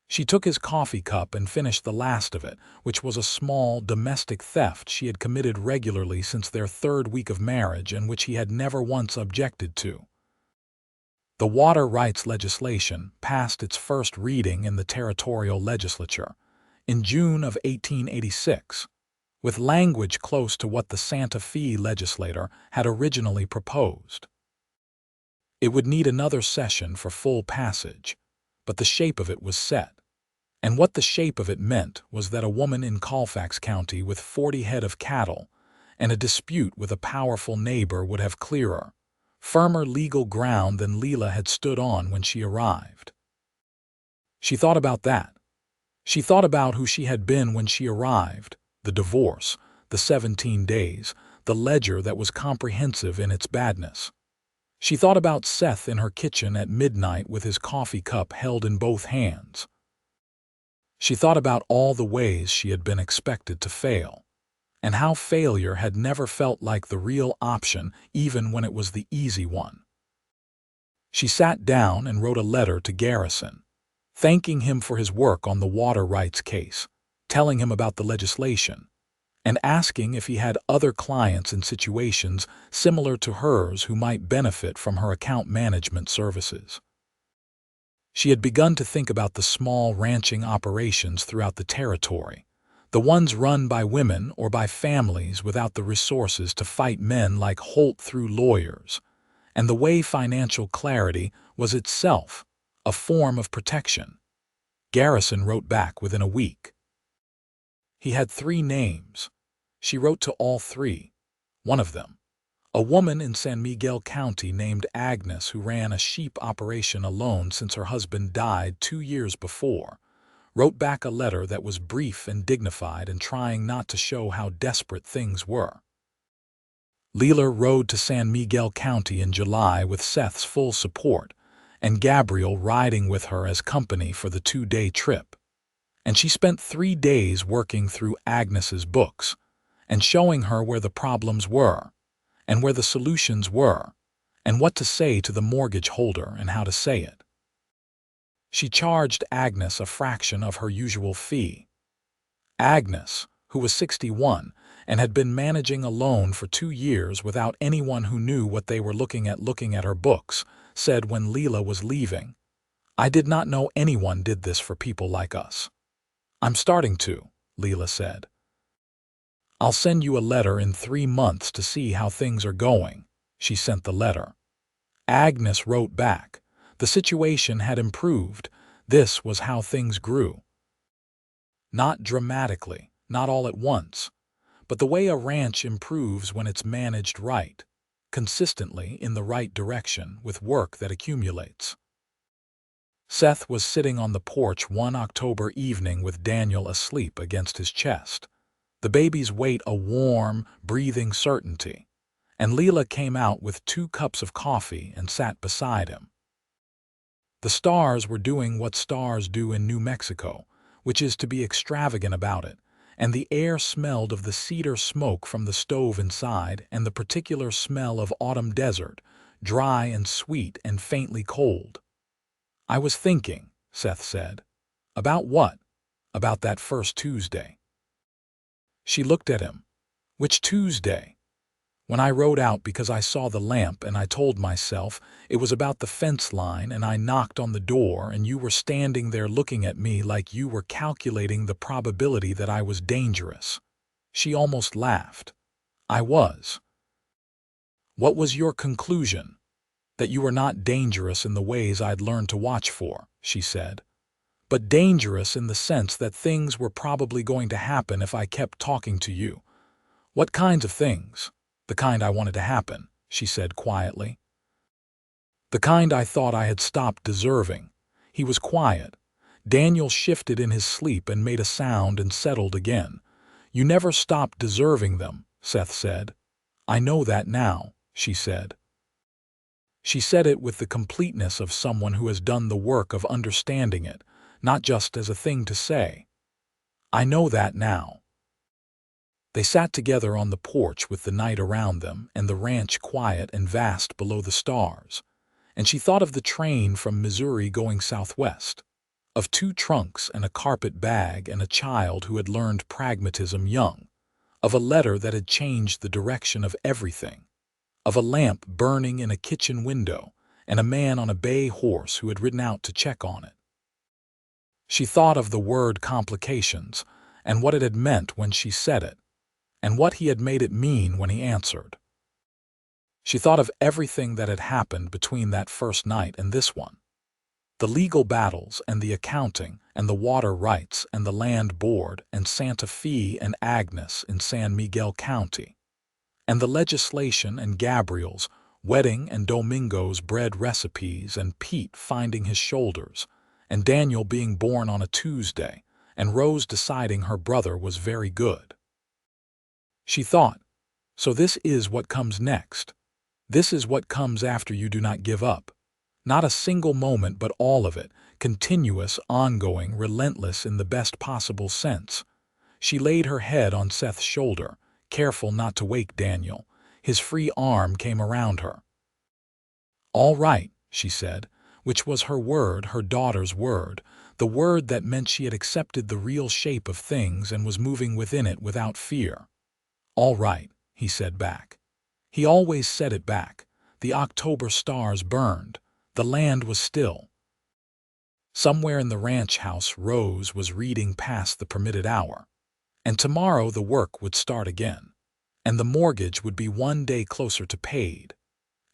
She took his coffee cup and finished the last of it, which was a small domestic theft she had committed regularly since their 3rd week of marriage and which he had never once objected to. The water rights legislation passed its first reading in the territorial legislature in June of 1886, with language close to what the Santa Fe legislator had originally proposed. It would need another session for full passage, but the shape of it was set. And what the shape of it meant was that a woman in Colfax County with 40 head of cattle and a dispute with a powerful neighbor would have clearer, firmer legal ground than Leela had stood on when she arrived. She thought about that. She thought about who she had been when she arrived, the divorce, the 17 days, the ledger that was comprehensive in its badness. She thought about Seth in her kitchen at midnight with his coffee cup held in both hands. She thought about all the ways she had been expected to fail, and how failure had never felt like the real option even when it was the easy one. She sat down and wrote a letter to Garrison, thanking him for his work on the water rights case, telling him about the legislation, and asking if he had other clients in situations similar to hers who might benefit from her account management services. She had begun to think about the small ranching operations throughout the territory, the ones run by women or by families without the resources to fight men like Holt through lawyers, and the way financial clarity was itself a form of protection. Garrison wrote back within a week. He had 3 names. She wrote to all 3. One of them, a woman in San Miguel County named Agnes who ran a sheep operation alone since her husband died 2 years before, wrote back a letter that was brief and dignified and trying not to show how desperate things were. Leela rode to San Miguel County in July with Seth's full support, and Gabriel riding with her as company for the 2-day trip. And she spent 3 days working through Agnes's books and showing her where the problems were, and where the solutions were, and what to say to the mortgage holder and how to say it. She charged Agnes a fraction of her usual fee. Agnes, who was 61 and had been managing alone for 2 years without anyone who knew what they were looking at her books, said when Leela was leaving, "I did not know anyone did this for people like us." "I'm starting to," Leela said. "I'll send you a letter in 3 months to see how things are going." She sent the letter. Agnes wrote back. The situation had improved. This was how things grew. Not dramatically, not all at once, but the way a ranch improves when it's managed right, consistently in the right direction with work that accumulates. Seth was sitting on the porch one October evening with Daniel asleep against his chest, the baby's weight a warm, breathing certainty, and Leela came out with 2 cups of coffee and sat beside him. The stars were doing what stars do in New Mexico, which is to be extravagant about it, and the air smelled of the cedar smoke from the stove inside and the particular smell of autumn desert, dry and sweet and faintly cold. "I was thinking," Seth said. "About what?" "About that first Tuesday." She looked at him. "Which Tuesday?" "When I rode out because I saw the lamp and I told myself it was about the fence line and I knocked on the door and you were standing there looking at me like you were calculating the probability that I was dangerous." She almost laughed. "I was." "What was your conclusion?" "That you were not dangerous in the ways I'd learned to watch for," she said. "But dangerous in the sense that things were probably going to happen if I kept talking to you." "What kinds of things?" "The kind I wanted to happen," she said quietly. "The kind I thought I had stopped deserving." He was quiet. Daniel shifted in his sleep and made a sound and settled again. "You never stopped deserving them," Seth said. "I know that now," she said. She said it with the completeness of someone who has done the work of understanding it, not just as a thing to say. "I know that now." They sat together on the porch with the night around them and the ranch quiet and vast below the stars, and she thought of the train from Missouri going southwest, of 2 trunks and a carpet bag and a child who had learned pragmatism young, of a letter that had changed the direction of everything, of a lamp burning in a kitchen window and a man on a bay horse who had ridden out to check on it. She thought of the word complications and what it had meant when she said it, and what he had made it mean when he answered. She thought of everything that had happened between that first night and this one. The legal battles and the accounting and the water rights and the land board and Santa Fe and Agnes in San Miguel County, and the legislation and Gabriel's wedding and Domingo's bread recipes and Pete finding his shoulders, and Daniel being born on a Tuesday, and Rose deciding her brother was very good. She thought, so this is what comes next. This is what comes after you do not give up. Not a single moment, but all of it, continuous, ongoing, relentless in the best possible sense. She laid her head on Seth's shoulder, careful not to wake Daniel. His free arm came around her. "All right," she said, which was her word, her daughter's word, the word that meant she had accepted the real shape of things and was moving within it without fear. "All right," he said back. He always said it back. The October stars burned. The land was still. Somewhere in the ranch house Rose was reading past the permitted hour. And tomorrow the work would start again. And the mortgage would be 1 day closer to paid.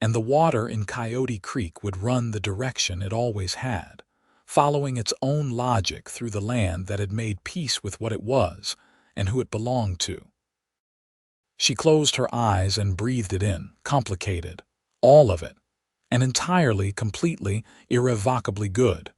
And the water in Coyote Creek would run the direction it always had, following its own logic through the land that had made peace with what it was and who it belonged to. She closed her eyes and breathed it in, complicated, all of it, and entirely, completely, irrevocably good.